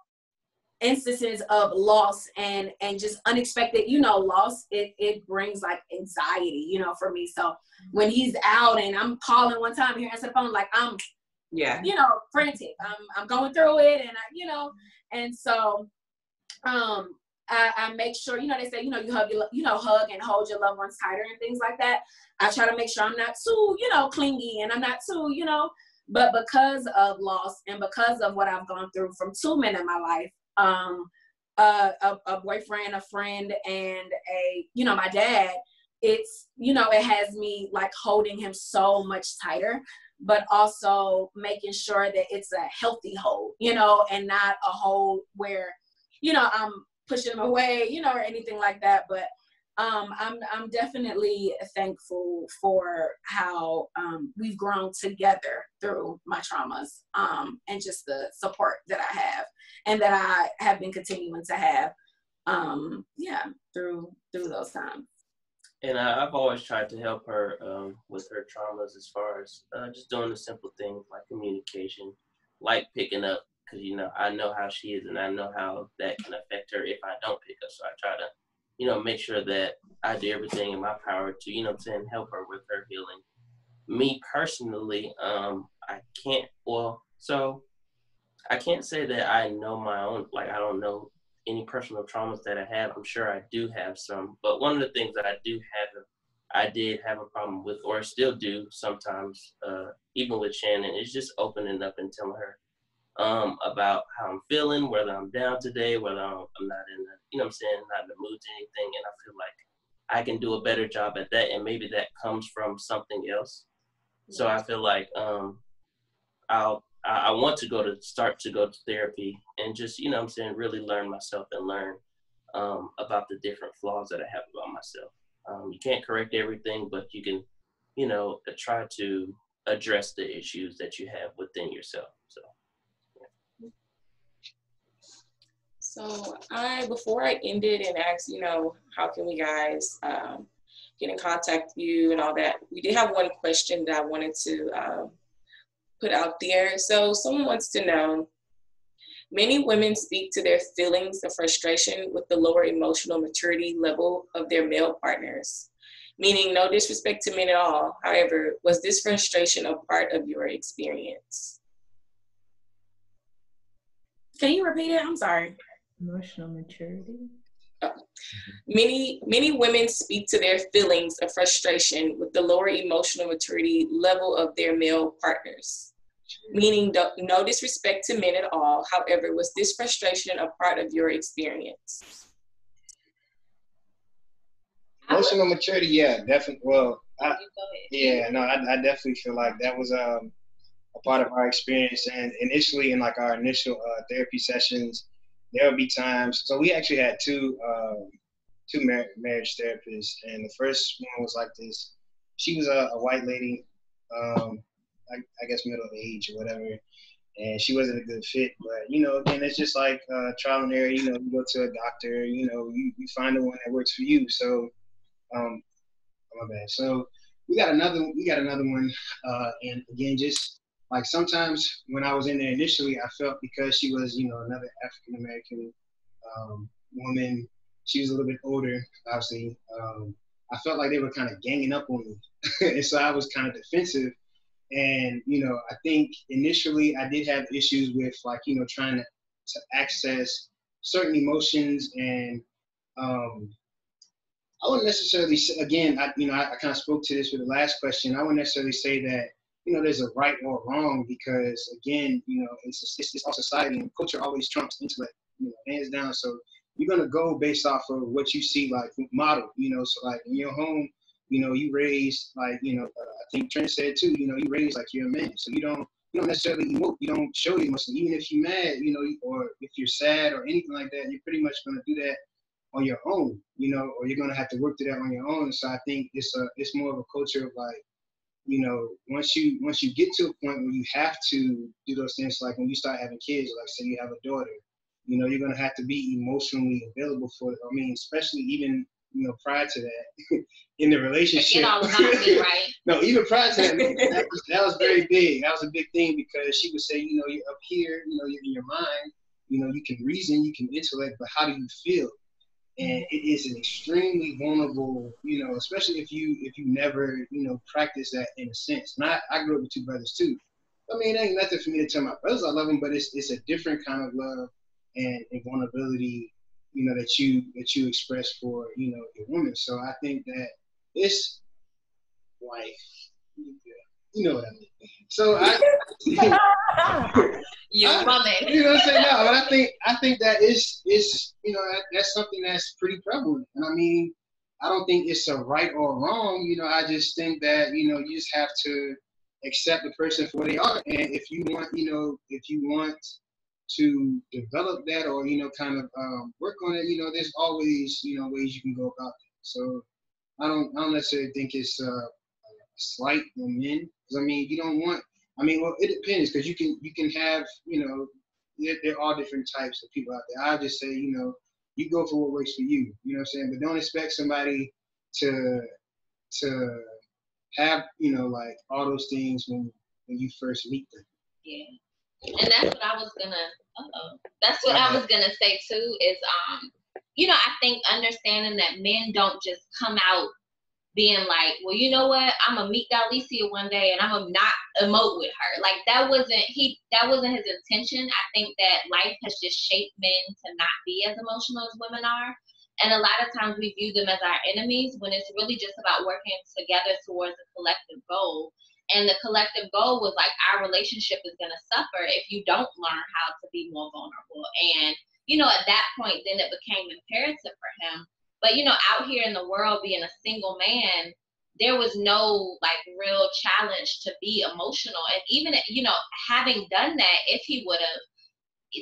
instances of loss and just unexpected, you know, loss, it brings like anxiety, you know, for me. So when he's out and I'm calling one time here, answer the phone, like I'm, you know, frantic. I'm going through it, and you know, and so I make sure, you know, they say, you know, you hug and hold your loved ones tighter and things like that. I try to make sure I'm not too, you know, clingy, and I'm not too, you know, but because of loss and because of what I've gone through from two men in my life, a boyfriend, a friend, and my dad, it's, you know, it has me like holding him so much tighter, but also making sure that it's a healthy hold, you know, and not a hold where, you know, I'm pushing him away, you know, or anything like that. But I'm definitely thankful for how we've grown together through my traumas, and just the support that I have and that I have been continuing to have, through those times. And I've always tried to help her with her traumas, as far as just doing the simple things like communication, like picking up, because, you know, I know how she is, and I know how that can affect her if I don't pick up. So I try to, you know, make sure that I do everything in my power to, you know, to help her with her healing. Me personally, I can't say that I know my own, like, I don't know any personal traumas that I have. I'm sure I do have some, but one of the things that I did have a problem with, or still do sometimes, even with Shannon, is just opening up and telling her about how I'm feeling, whether I'm down today, whether I'm not in the, you know what I'm saying, not in the mood to anything. And I feel like I can do a better job at that. And maybe that comes from something else. So I feel like I want to start to go to therapy and just, you know what I'm saying, really learn myself and learn about the different flaws that I have about myself. You can't correct everything, but you can, you know, try to address the issues that you have within yourself. So before I ended and asked, you know, how can we guys get in contact with you and all that, we did have one question that I wanted to put out there. So someone wants to know, many women speak to their feelings of frustration with the lower emotional maturity level of their male partners, meaning no disrespect to men at all. However, was this frustration a part of your experience? Can you repeat it? I'm sorry. Emotional maturity. Many women speak to their feelings of frustration with the lower emotional maturity level of their male partners, meaning no disrespect to men at all. However, was this frustration a part of your experience? Emotional maturity, yeah, definitely. Well, I definitely feel like that was a part of our experience. And initially, in like our initial therapy sessions, there would be times. So we actually had two marriage therapists, and the first one was like this. She was a white lady, I guess middle age or whatever, and she wasn't a good fit. But you know, again, it's just like trial and error. You know, you go to a doctor. You know, you find the one that works for you. So, my bad. So we got another one, and again, just like sometimes when I was in there initially, I felt because she was, you know, another African American woman, she was a little bit older, obviously. I felt like they were kind of ganging up on me, and so I was kind of defensive. And you know, I think initially I did have issues with like, you know, trying to access certain emotions, and I wouldn't necessarily say, again, I kind of spoke to this with the last question. I wouldn't necessarily say that, you know, there's a right or wrong, because again, you know, it's our society, and culture always trumps intellect, you know, hands down. So you're gonna go based off of what you see, like model, you know. So like in your home, you know, you raised like, you know, I think Trent said too, you know, you raised like you're a man, so you don't necessarily emote, you don't show emotion, even if you're mad, you know, or if you're sad or anything like that, you're pretty much gonna do that on your own, you know, or you're gonna have to work through that on your own. So I think it's more of a culture of like, you know, once you get to a point where you have to do those things, like when you start having kids, like say you have a daughter, you know, you're gonna have to be emotionally available for it. I mean, especially even, you know, prior to that, in the relationship. Forget all about me, right? No, even prior to that, that was very big. That was a big thing, because she would say, you know, you're up here, you know, you're in your mind, you know, you can reason, you can intellect, but how do you feel? And it is an extremely vulnerable, you know, especially if you never, you know, practice that in a sense. And I grew up with two brothers too. I mean, it ain't nothing for me to tell my brothers I love them, but it's a different kind of love and vulnerability, you know, that you express for, you know, your woman. So I think that it's wife, you know what I mean. So You're woman. You know what I'm saying? No, but I think that is you know, that's something that's pretty prevalent. And I mean, I don't think it's a right or wrong. You know, I just think that, you know, you just have to accept the person for what they are. And if you want to develop that, or, you know, kind of work on it, you know, there's always, you know, ways you can go about it. So I don't necessarily think it's a slight on men, because I mean, you don't want. I mean, well, it depends, because you can have, you know, there are different types of people out there. I just say, you know, you go for what works for you. You know what I'm saying? But don't expect somebody to have, you know, like all those things when you first meet them. Yeah, and that's what I was gonna say too. Is you know, I think understanding that men don't just come out being like, well, you know what, I'm gonna meet Galicia one day and I'm gonna not emote with her. Like that wasn't his intention. I think that life has just shaped men to not be as emotional as women are. And a lot of times we view them as our enemies, when it's really just about working together towards a collective goal. And the collective goal was like, our relationship is going to suffer if you don't learn how to be more vulnerable. And, you know, at that point, then it became imperative for him. But, you know, out here in the world, being a single man, there was no like real challenge to be emotional. And even, you know, having done that, if he would have,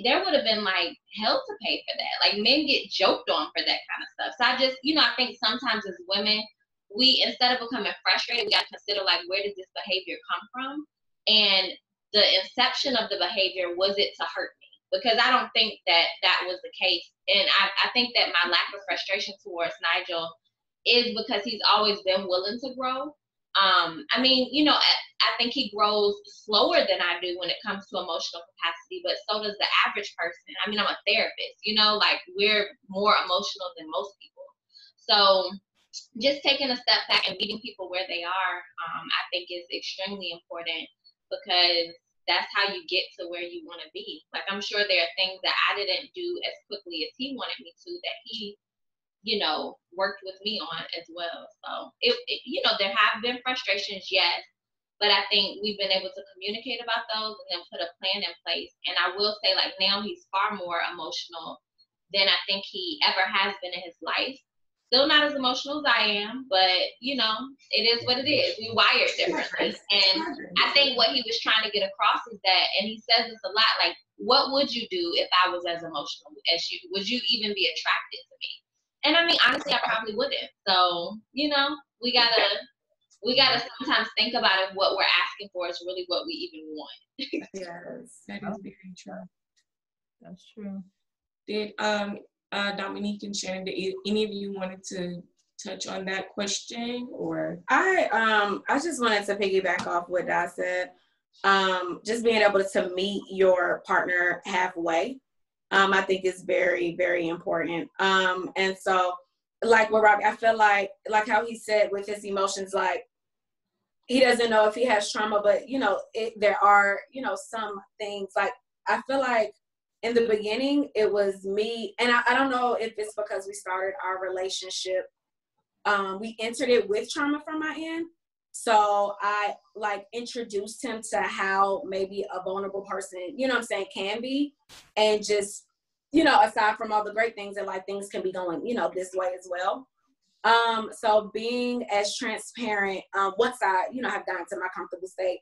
there would have been like hell to pay for that. Like, men get joked on for that kind of stuff. So I just, you know, I think sometimes as women, we, instead of becoming frustrated, we got to consider like, where did this behavior come from? And the inception of the behavior, was it to hurt me? Because I don't think that that was the case. And I think that my lack of frustration towards Nigel is because he's always been willing to grow. I mean, you know, I think he grows slower than I do when it comes to emotional capacity, but so does the average person. I mean, I'm a therapist, you know, like we're more emotional than most people. So just taking a step back and meeting people where they are, I think is extremely important, because that's how you get to where you want to be. Like, I'm sure there are things that I didn't do as quickly as he wanted me to, that he, you know, worked with me on as well. So it you know, there have been frustrations, yes, but I think we've been able to communicate about those and then put a plan in place. And I will say, like, now he's far more emotional than I think he ever has been in his life. Still not as emotional as I am, but you know, it is what it is. We wired differently. And I think what he was trying to get across is that, and he says this a lot, like, what would you do if I was as emotional as you? Would you even be attracted to me? And I mean, honestly, I probably wouldn't. So, you know, we gotta sometimes think about if what we're asking for is really what we even want. Yes, that is very true. That's true. Did Dominique and Shannon, did any of you wanted to touch on that question? Or I just wanted to piggyback off what Dad said. Just being able to meet your partner halfway, I think is very, very important. And so, like with Robbie, I feel like how he said with his emotions, like, he doesn't know if he has trauma, but, you know, there are, you know, some things, like, I feel like in the beginning, it was me, and I don't know if it's because we started our relationship, we entered it with trauma from my end. So I like introduced him to how maybe a vulnerable person, you know what I'm saying, can be. And just, you know, aside from all the great things, that like things can be going, you know, this way as well. So being as transparent, once I, you know, have gotten to my comfortable state,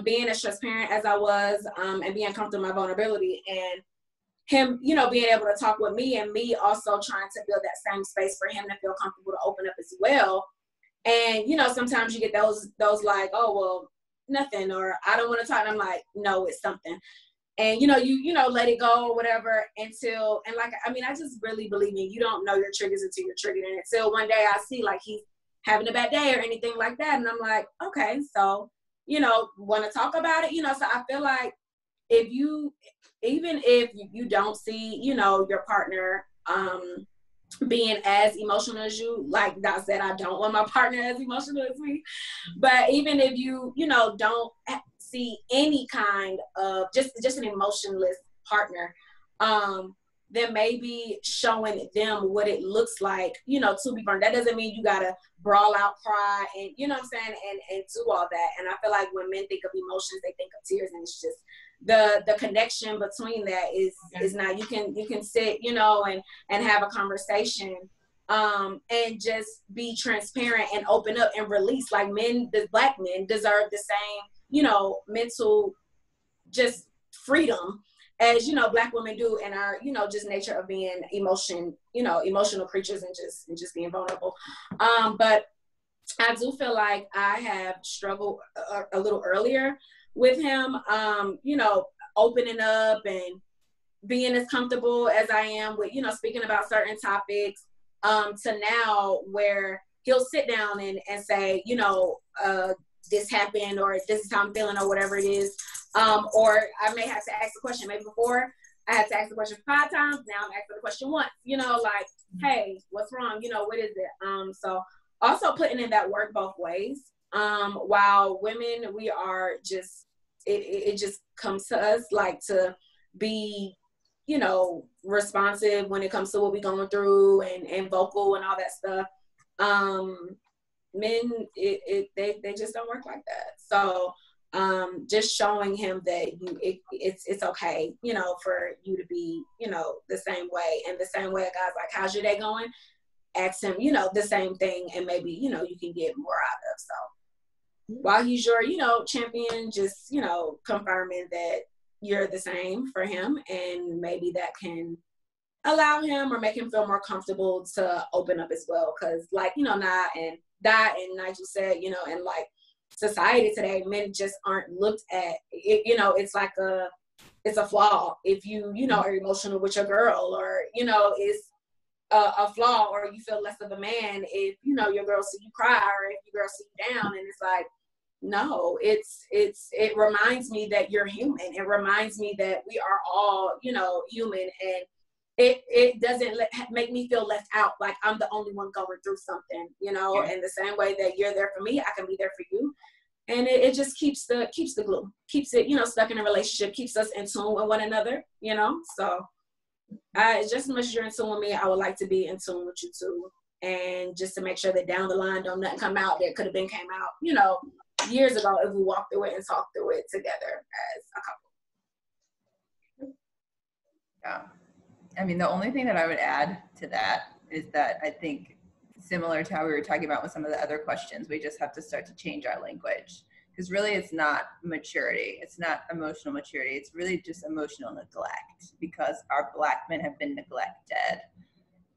being as transparent as I was, and being comfortable with my vulnerability, and him, you know, being able to talk with me, and me also trying to build that same space for him to feel comfortable to open up as well. And, you know, sometimes you get those like, oh, well, nothing, or I don't want to talk. And I'm like, no, it's something. And, you know, let it go or whatever until, and like, I mean, I just really believe in, you don't know your triggers until you're triggered. And until one day I see like he's having a bad day or anything like that. And I'm like, okay, so, you know, want to talk about it, you know? So I feel like even if you don't see, you know, your partner, being as emotional as you, like Dot said, I don't want my partner as emotional as me. But even if you know, don't see any kind of just an emotionless partner, then maybe showing them what it looks like, you know, to be burned. That doesn't mean you gotta brawl out, cry, and you know what I'm saying, and do all that. And I feel like when men think of emotions, they think of tears, and it's just the connection between that is not. You can sit, you know, and have a conversation, and just be transparent and open up and release. Like the Black men deserve the same, you know, mental just freedom as, you know, Black women do, and our, you know, just nature of being emotional creatures, and just being vulnerable. But I do feel like I have struggled a little earlier with him, you know, opening up and being as comfortable as I am with, you know, speaking about certain topics, to now where he'll sit down and say, you know, this happened, or this is how I'm feeling, or whatever it is. Or I may have to ask the question. Maybe before I had to ask the question 5 times, now I'm asking the question once, you know, like, hey, what's wrong? You know, what is it? So also putting in that work both ways. While women, we are just, it just comes to us like to be, you know, responsive when it comes to what we're going through, and vocal and all that stuff. men, they just don't work like that. So just showing him that it's okay, you know, for you to be, you know, the same way. And the same way a guy's like, how's your day going? Ask him, you know, the same thing, and maybe, you know, you can get more out of. So while he's your, you know, champion, just, you know, confirming that you're the same for him, and maybe that can allow him or make him feel more comfortable to open up as well. Because like, you know, Nigel and said, you know, and like society today, men just aren't looked at it, you know, it's like it's a flaw if you know, are emotional with your girl, or, you know, it's a flaw, or you feel less of a man if, you know, your girl see you cry, or if your girl see you down. And it's like, no, it reminds me that you're human. It reminds me that we are all, you know, human, and it doesn't make me feel left out, like I'm the only one going through something, you know. And the same way that you're there for me, I can be there for you. And it just keeps the glue, keeps it, you know, stuck in a relationship, keeps us in tune with one another, you know. So just as much as you're in tune with me, I would like to be in tune with you too. And just to make sure that down the line, don't nothing come out that could have been came out, you know, years ago, if we walked through it and talked through it together as a couple. Yeah. I mean, the only thing that I would add to that is that I think, similar to how we were talking about with some of the other questions, we just have to start to change our language. Because really, it's not maturity. It's not emotional maturity. It's really just emotional neglect, because our Black men have been neglected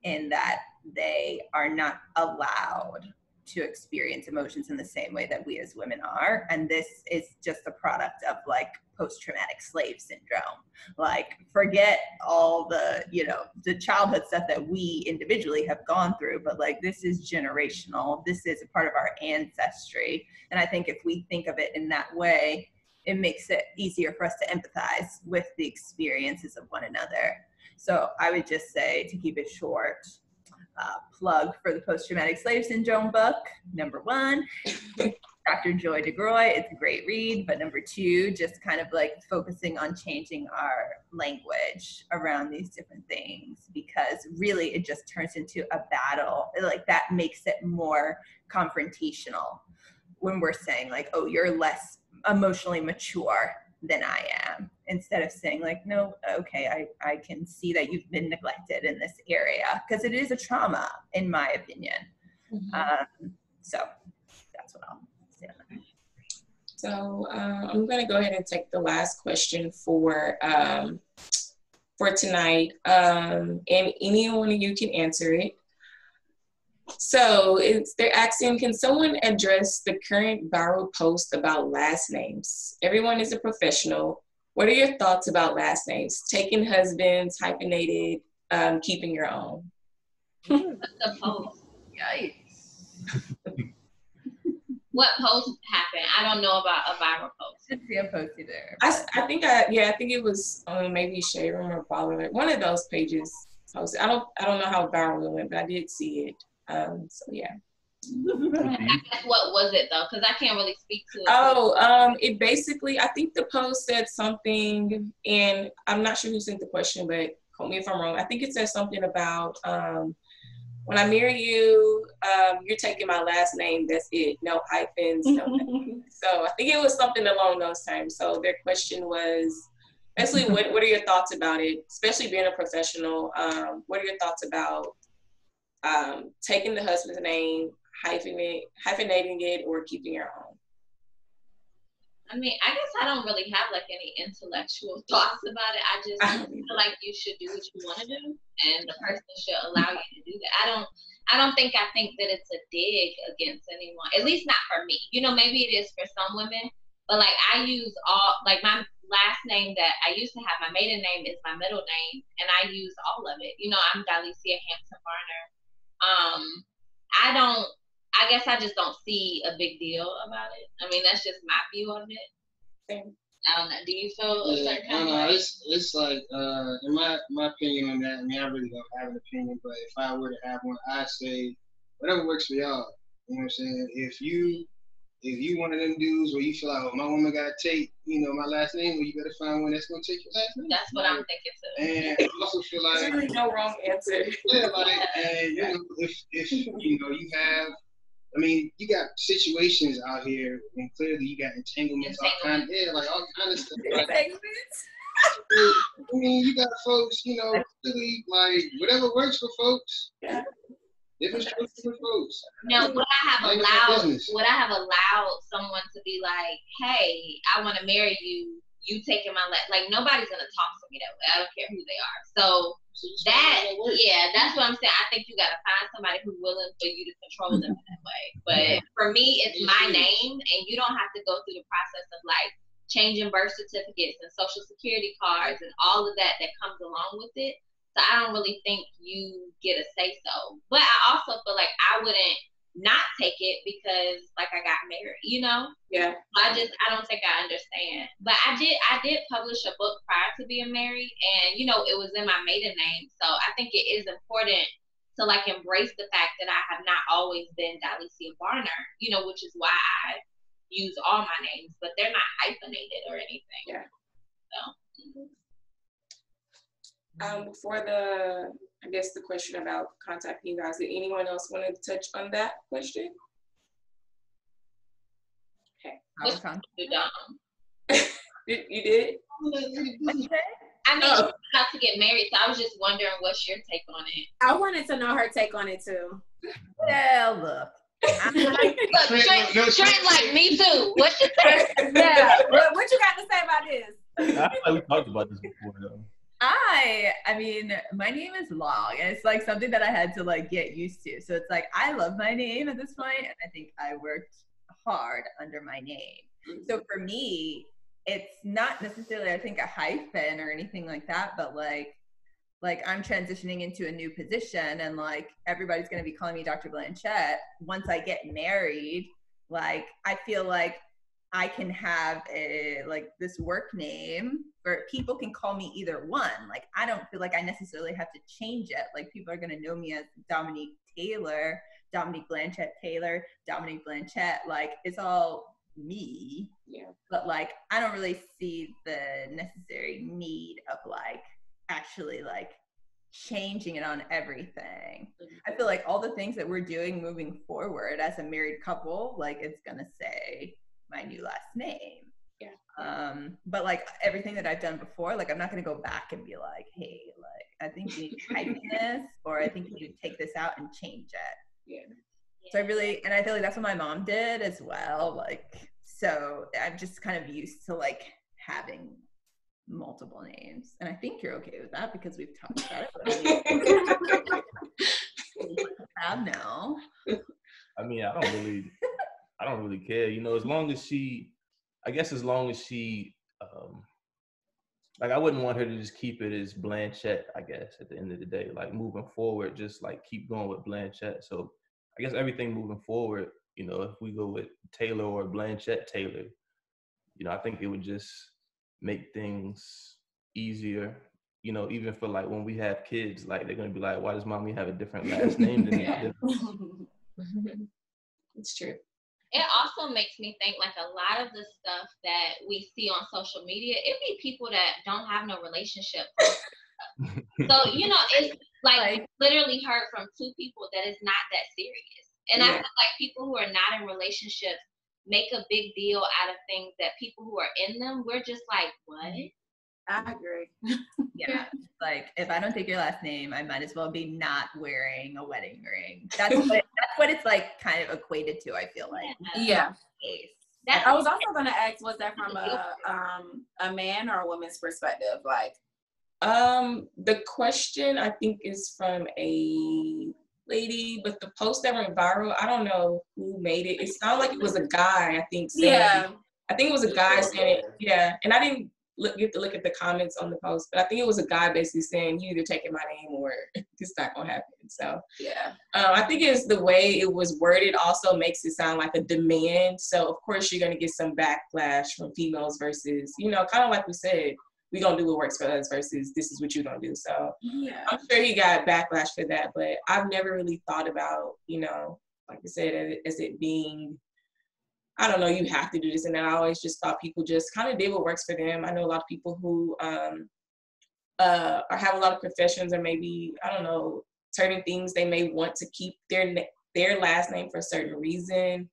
in that they are not allowed to experience emotions in the same way that we as women are. And this is just a product of like post-traumatic slave syndrome. Like, forget all the, you know, the childhood stuff that we individually have gone through, but like, this is generational. This is a part of our ancestry. And I think if we think of it in that way, it makes it easier for us to empathize with the experiences of one another. So I would just say, to keep it short, plug for the Post-Traumatic Slave Syndrome book, #1, Dr. Joy DeGroy. It's a great read. But #2, just kind of like focusing on changing our language around these different things, because really it just turns into a battle. Like, that makes it more confrontational when we're saying like, oh, you're less emotionally mature than I am, instead of saying like, no, okay, I can see that you've been neglected in this area, because it is a trauma, in my opinion. So that's what I'll say on that. So I'm going to go ahead and take the last question for tonight, and any one of you can answer it. So they're asking, can someone address the current viral post about last names? Everyone is a professional. What are your thoughts about last names? Taking husbands, hyphenated, keeping your own. The post. Yikes. What post happened? I don't know about a viral post. I didn't see a post either. I think it was maybe Shade Room or Baller. One of those pages posted. I don't know how viral it went, but I did see it. So yeah. What was it though? Because I can't really speak to it. It basically, I think the post said something, and I'm not sure who sent the question, but quote me if I'm wrong. I think it said something about when I marry you, you're taking my last name. That's it. No hyphens. No nothing. So I think it was something along those terms. So their question was basically, what are your thoughts about it? Especially being a professional, what are your thoughts about taking the husband's name, hyphenating it, or keeping your own? I mean, I guess I don't really have like any intellectual thoughts about it. I just feel like you should do what you want to do, and the person should allow you to do that. I think that it's a dig against anyone, at least not for me. You know, maybe it is for some women, but like I use all, like my last name that I used to have, my maiden name is my middle name, and I use all of it. You know, I'm Dalicia Hampton Varner. I guess I just don't see a big deal about it. I mean, that's just my view of it. I don't know. Do you feel a certain kind of way? It's like, in my opinion on that, I mean, I really don't have an opinion, but if I were to have one, I'd say whatever works for y'all. You know what I'm saying? If you one of them dudes where you feel like, oh, my woman got to take, you know, my last name, well, you got to find one that's going to take your last name. That's what I'm thinking too. And I also feel like There's really no wrong answer. Yeah, like, and you know, if you know you have I mean, you got situations out here, and clearly you got entanglements, all kind of stuff. Like, I mean, you got folks, really, like, whatever works for folks. Yeah. Different strokes for folks. Now, would I have allowed someone to be like, hey, I want to marry you, you taking my like nobody's gonna talk to me that way. I don't care who they are. So that's what I'm saying. I think you gotta find somebody who's willing for you to control them that way. But for me, it's my name, and you don't have to go through the process of like changing birth certificates and social security cards and all of that comes along with it. So I don't really think you get a say so. But I also feel like I wouldn't not take it because like I got married, Yeah. I don't think I understand. But I did publish a book prior to being married, and it was in my maiden name. So I think it is important to like embrace the fact that I have not always been Dalicia Barner, which is why I use all my names, but they're not hyphenated or anything. Yeah. So for the question about contacting you guys, did anyone else want to touch on that question? Okay. You did? I mean, she's about to get married, so I was just wondering what's your take on it. I wanted to know her take on it too. Well, look. Trent like me too. What's your take? Yeah. What you got to say about this? I feel like we talked about this before though. I mean, my name is long, and it's like something that I had to like get used to. So it's like I love my name at this point, and I think I worked hard under my name. So for me, it's not necessarily I think a hyphen or anything like that, but like I'm transitioning into a new position, and like everybody's gonna be calling me Dr. Blanchette. Once I get married, like I feel like I can have this work name where people can call me either one. Like, I don't feel like I necessarily have to change it. Like, people are going to know me as Dominique Taylor, Dominique Blanchette Taylor, Dominique Blanchette. Like, it's all me. Yeah. But, like, I don't really see the necessary need of, like, actually, like, changing it on everything. I feel like all the things that we're doing moving forward as a married couple, like, it's going to say my new last name. Yeah. But like everything that I've done before, like I'm not gonna go back and be like, hey, like I think you need to type this, or I think you need to take this out and change it. Yeah. So I feel like that's what my mom did as well. Like, so I'm just kind of used to like having multiple names, and I think you're okay with that because we've talked about it. No. I mean, I don't really care, as long as she, like I wouldn't want her to just keep it as Blanchette, I guess, at the end of the day, like moving forward, just like keep going with Blanchette. So I guess everything moving forward, if we go with Taylor or Blanchette Taylor, I think it would just make things easier, even for like when we have kids, like they're going to be like, why does mommy have a different last name than me? It's true. It also makes me think like a lot of the stuff that we see on social media, it be people that don't have no relationship. So, it's like literally heard from two people that it's not that serious. And I feel like people who are not in relationships make a big deal out of things that people who are in them, we're just like, what? I agree. Yeah. Like if I don't take your last name, I might as well be not wearing a wedding ring. That's what it's like kind of equated to, I feel like. Yeah. I was also going to ask, was that from a man or a woman's perspective? Like, the question I think is from a lady, but the post that went viral, I don't know who made it. It sounded like it was a guy, I think. Yeah. I think it was a guy saying it. Yeah. And I didn't get to look at the comments on the post, but I think it was a guy basically saying, you either taking my name or it's not going to happen. So, yeah. I think it's the way it was worded also makes it sound like a demand. So, of course, you're going to get some backlash from females versus, kind of like we said, we going to do what works for us versus this is what you're going to do. So, yeah. I'm sure he got backlash for that, but I've never really thought about, like I said, as it being, I don't know, you have to do this. And then I always just thought people just kind of did what works for them. I know a lot of people who have a lot of professions or maybe, I don't know, certain things they may want to keep their their last name for a certain reason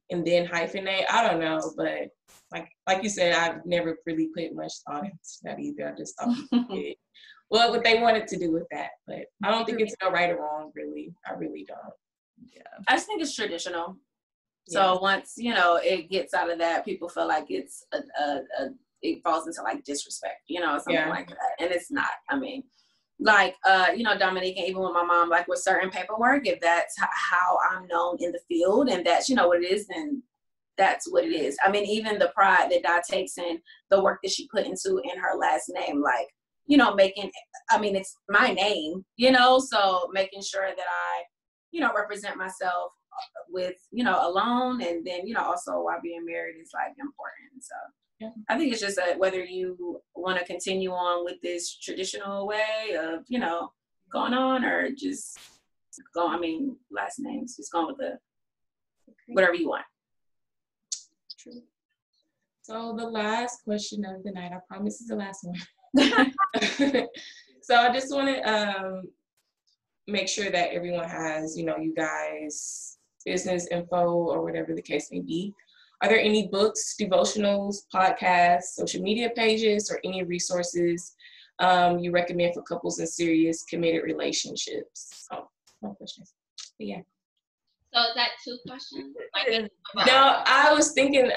and then hyphenate. I don't know, but like you said, I've never really put much thought into that either. I just thought people did what they wanted to do with that, but I don't think it's no right or wrong, really. I really don't. Yeah, I just think it's traditional. So once, you know, it gets out of that, people feel like it's it falls into like disrespect, you know, something like that. And it's not. I mean, like, you know, Dominique, and even with my mom, like with certain paperwork, if that's how I'm known in the field and that's, you know, what it is, then that's what it is. I mean, even the pride that Dot takes in the work that she put into in her last name, like, you know, it's my name, you know, so making sure that I, you know, represent myself with, you know, alone, and then, you know, also while being married is like important. So I think it's just whether you want to continue on with this traditional way of, you know, going on, or just last names, just going with whatever you want. True. So the last question of the night, I promise is the last one. So I just want to make sure that everyone has, you know, you guys' business info or whatever the case may be. Are there any books, devotionals, podcasts, social media pages, or any resources you recommend for couples in serious, committed relationships? Oh, no questions. But yeah. So is that 2 questions? No, I was thinking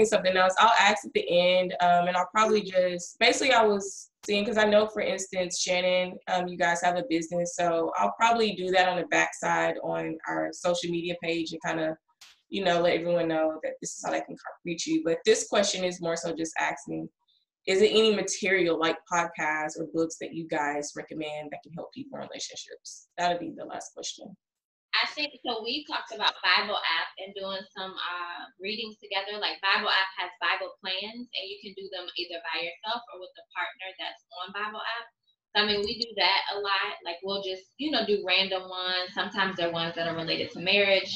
something else. I'll ask at the end, and I'll probably just, basically I was seeing, because I know, for instance, Shannon, you guys have a business, so I'll probably do that on the backside on our social media page and kind of, you know, let everyone know that this is how they can reach you. But this question is more so just asking, is it any material like podcasts or books that you guys recommend that can help people in relationships? That'll be the last question. I think so. We talked about Bible app and doing some readings together. Like Bible app has Bible plans, and you can do them either by yourself or with a partner that's on Bible app. So, I mean, we do that a lot. Like we'll just, you know, do random ones. Sometimes they're ones that are related to marriage.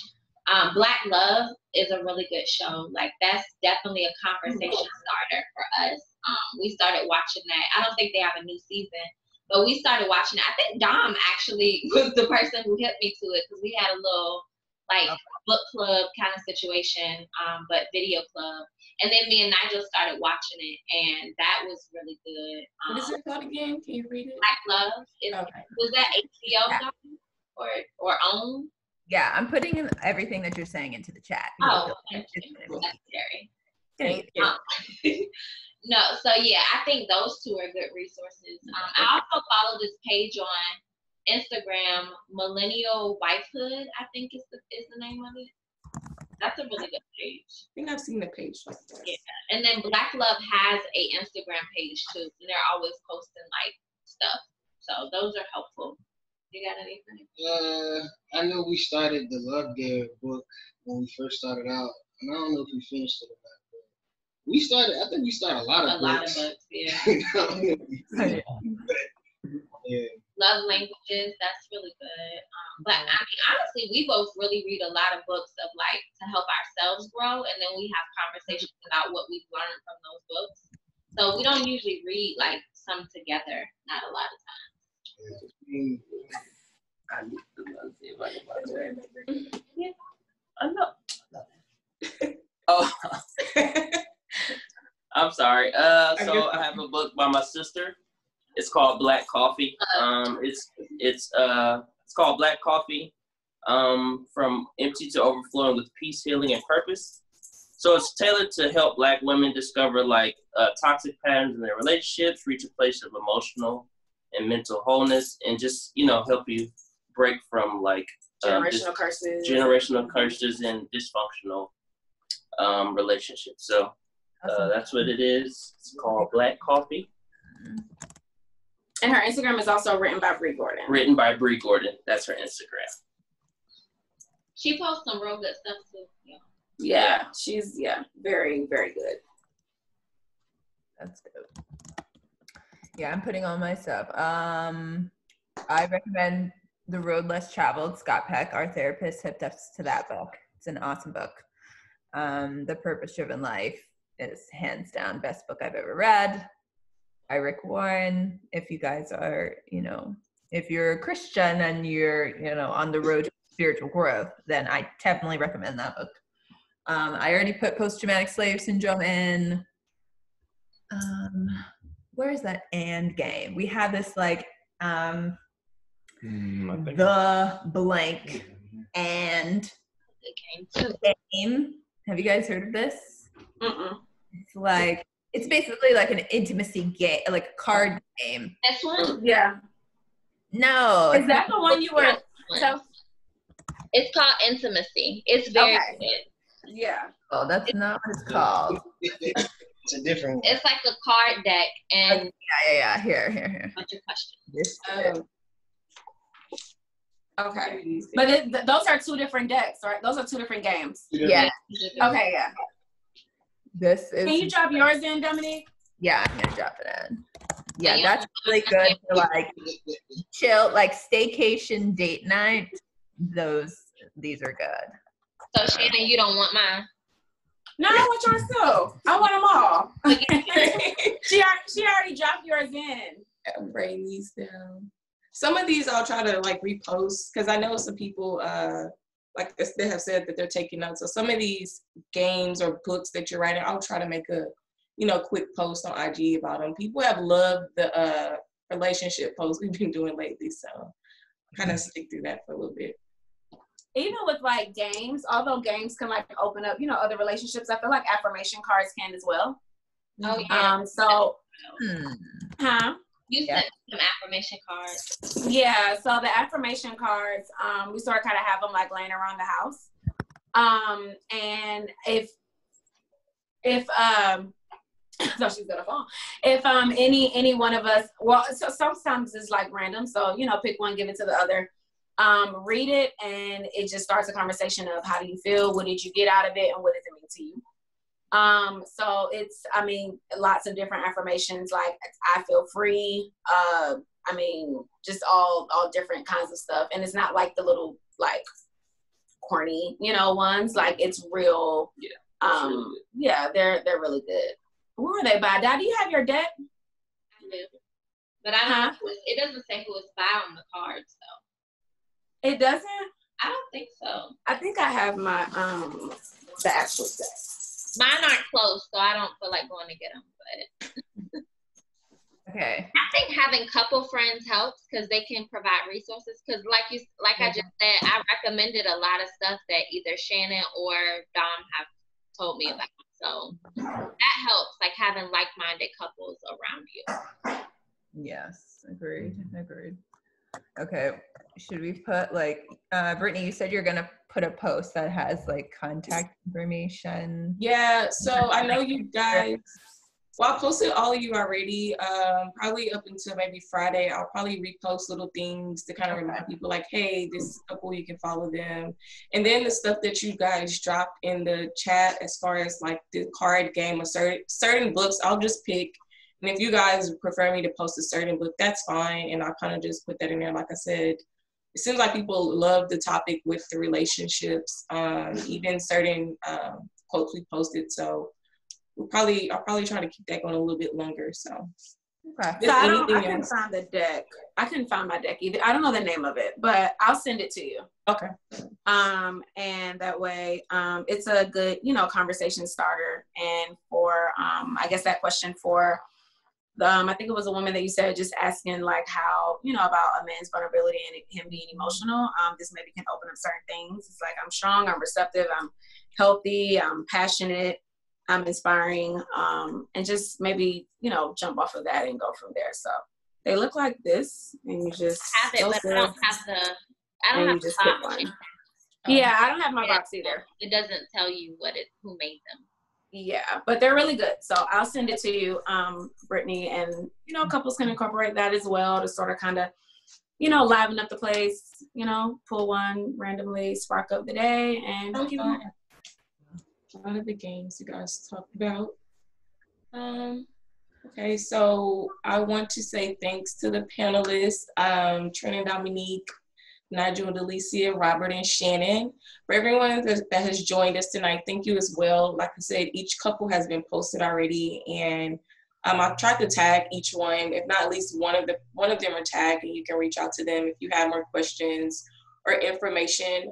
Black Love is a really good show. Like that's definitely a conversation starter for us. We started watching that. I don't think they have a new season. But we started watching it. I think Dom actually was the person who hit me to it, because we had a little like book club kind of situation, but video club. And then me and Nigel started watching it, and that was really good. What is it called again? Can you read it? Black Love. Was that HBO or OWN? Yeah, I'm putting in everything that you're saying into the chat. Oh, thank you. Necessary. Thank you. No, so yeah, I think those 2 are good resources. I also follow this page on Instagram, Millennial Wifehood, I think is the name of it. That's a really good page. I think I've seen the page like that. Yeah, and then Black Love has a Instagram page too, and they're always posting like stuff. So those are helpful. You got anything? I know we started the Love Dare book when we first started out, and I don't know if we finished it or not. I think we started a lot of books, yeah. Yeah. Love languages, that's really good. But I mean, honestly, we both really read a lot of books of like to help ourselves grow, and then we have conversations about what we've learned from those books. So we don't usually read like some together, not a lot of times. I need to see if I can find it. Yeah. I know. Oh. I'm sorry. So I have a book by my sister. It's called Black Coffee. It's called Black Coffee, from empty to overflowing with peace, healing, and purpose. So it's tailored to help Black women discover like toxic patterns in their relationships, reach a place of emotional and mental wholeness, and just, you know, help you break from like generational curses and dysfunctional relationships. So that's what it is. It's called Black Coffee. And her Instagram is also written by Bree Gordon. Written by Bree Gordon. That's her Instagram. She posts some real good stuff too. Yeah, she's very, very good. That's good. Yeah, I'm putting on my stuff. I recommend The Road Less Traveled, Scott Peck, our therapist, hipped us to that book. It's an awesome book. The Purpose Driven Life is hands down best book I've ever read. By Rick Warren. If you guys are, if you're a Christian and you're, on the road to spiritual growth, then I definitely recommend that book. I already put post-traumatic slave syndrome in. Where is that and game? We have this like the blank and game. Have you guys heard of this? It's like, it's basically like an intimacy game, like a card game. This one? Yeah. No. Is that the one you were? So, it's called Intimacy. It's very Okay. good. Yeah. Oh, that's not what it's called. It's a different one. It's like a card deck and Yeah. Here. a bunch of questions. This Okay. But those are two different decks, right? Those are two different games. yeah. Okay, yeah. This is. Can you drop yours in, Dominique? Yeah, I'm gonna drop it in. Yeah, that's really good for like chill, like staycation date night. These are good. So Shannon, you don't want mine? No, I want yours too. I want them all. She already dropped yours in. I'm writing these down. Some of these I'll try to like repost because I know some people like they have said that they're taking notes. So some of these games or books that you're writing, I'll try to make a quick post on IG about them. People have loved the relationship posts we've been doing lately, so kind of stick through that for a little bit. Even with like games, although games can like open up, other relationships, I feel like affirmation cards can as well. Oh yeah. You sent some affirmation cards. Yeah, so the affirmation cards, we sort of kind of have them like laying around the house. And if so she's gonna fall. If any one of us, well, so sometimes it's like random, so pick one, give it to the other. Read it, and it just starts a conversation of how do you feel, what did you get out of it, and what does it mean to you. So it's, lots of different affirmations, like I feel free, just all different kinds of stuff. And it's not like the little, like, corny, ones, like it's real. Yeah, they're really good. Who are they by? Dad, do you have your deck? I do. But I don't know, it doesn't say who it's by on the cards, though. It doesn't? I don't think so. I think I have my, the actual deck. Mine aren't close, so I don't feel like going to get them. But okay. I think having couple friends helps because they can provide resources. Because I just said, I recommended a lot of stuff that either Shannon or Dom have told me about. So that helps, like having like-minded couples around you. Yes, agreed. Okay, should we put like, Brittany, you said you're gonna put a post that has like contact information. Yeah, so I know you guys, well, I posted all of you already, probably up until maybe Friday. I'll probably repost little things to kind of remind people like, hey, this couple, you can follow them. And then the stuff that you guys dropped in the chat as far as like the card game or certain books, I'll just pick. And if you guys prefer me to post a certain book, that's fine. And I'll kind of just put that in there. Like I said, it seems like people love the topic with the relationships, even certain quotes we posted. So I'll probably try to keep that going a little bit longer. So, okay. So I couldn't find the deck. I couldn't find my deck either. I don't know the name of it, but I'll send it to you. Okay. And that way, it's a good, conversation starter. And for, I guess that question for I think it was a woman that you said just asking like how, about a man's vulnerability and him being emotional. This maybe can open up certain things. It's like, I'm strong, I'm receptive, I'm healthy, I'm passionate, I'm inspiring, and just maybe, jump off of that and go from there. So they look like this, and you just have it, but I don't have the box. Yeah, I don't have my box either. It doesn't tell you who made them. Yeah, but they're really good. So I'll send it to you, Brittany, and couples can incorporate that as well to sort of kind of, liven up the place. Pull one randomly, spark up the day, and keep going. A lot of the games you guys talked about. Okay, so I want to say thanks to the panelists, Trina and Dominique, Nigel and Alicia, Robert and Shannon. For everyone that has joined us tonight, thank you as well. Like I said, each couple has been posted already, and I've tried to tag each one. If not, at least one of them are tagged, and you can reach out to them if you have more questions or information.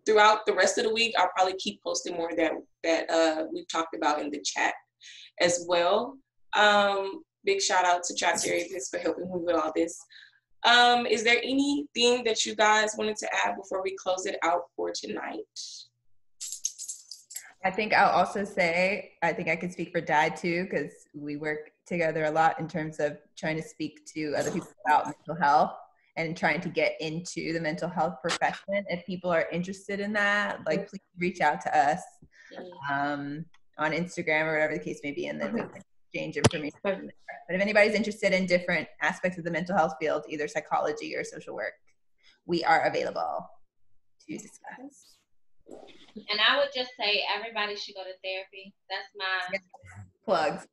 Throughout the rest of the week, I'll probably keep posting more that we've talked about in the chat as well. Big shout out to Chat Therapists for helping me with all this. Is there anything that you guys wanted to add before we close it out for tonight? I think I'll also say, I think I can speak for Dad too, because we work together a lot in terms of trying to speak to other people about mental health and trying to get into the mental health profession. If people are interested in that, like, please reach out to us on Instagram or whatever the case may be, and then we can exchange information. But if anybody's interested in different aspects of the mental health field, either psychology or social work, we are available to discuss. And I would just say everybody should go to therapy. That's my plugs.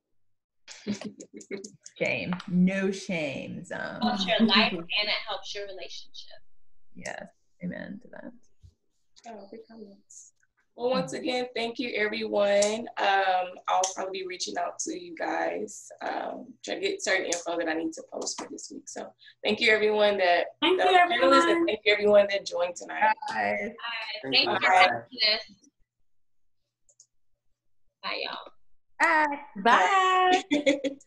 Shame. No shame zone. Helps your life and it helps your relationship. Yes. Amen to that. Oh, good comments. Well, once again, thank you, everyone. I'll probably be reaching out to you guys, try to get certain info that I need to post for this week. So thank you, everyone Thank you, everyone. And thank you, everyone that joined tonight. Bye. Thank you for having this. Bye, y'all. Bye. Bye.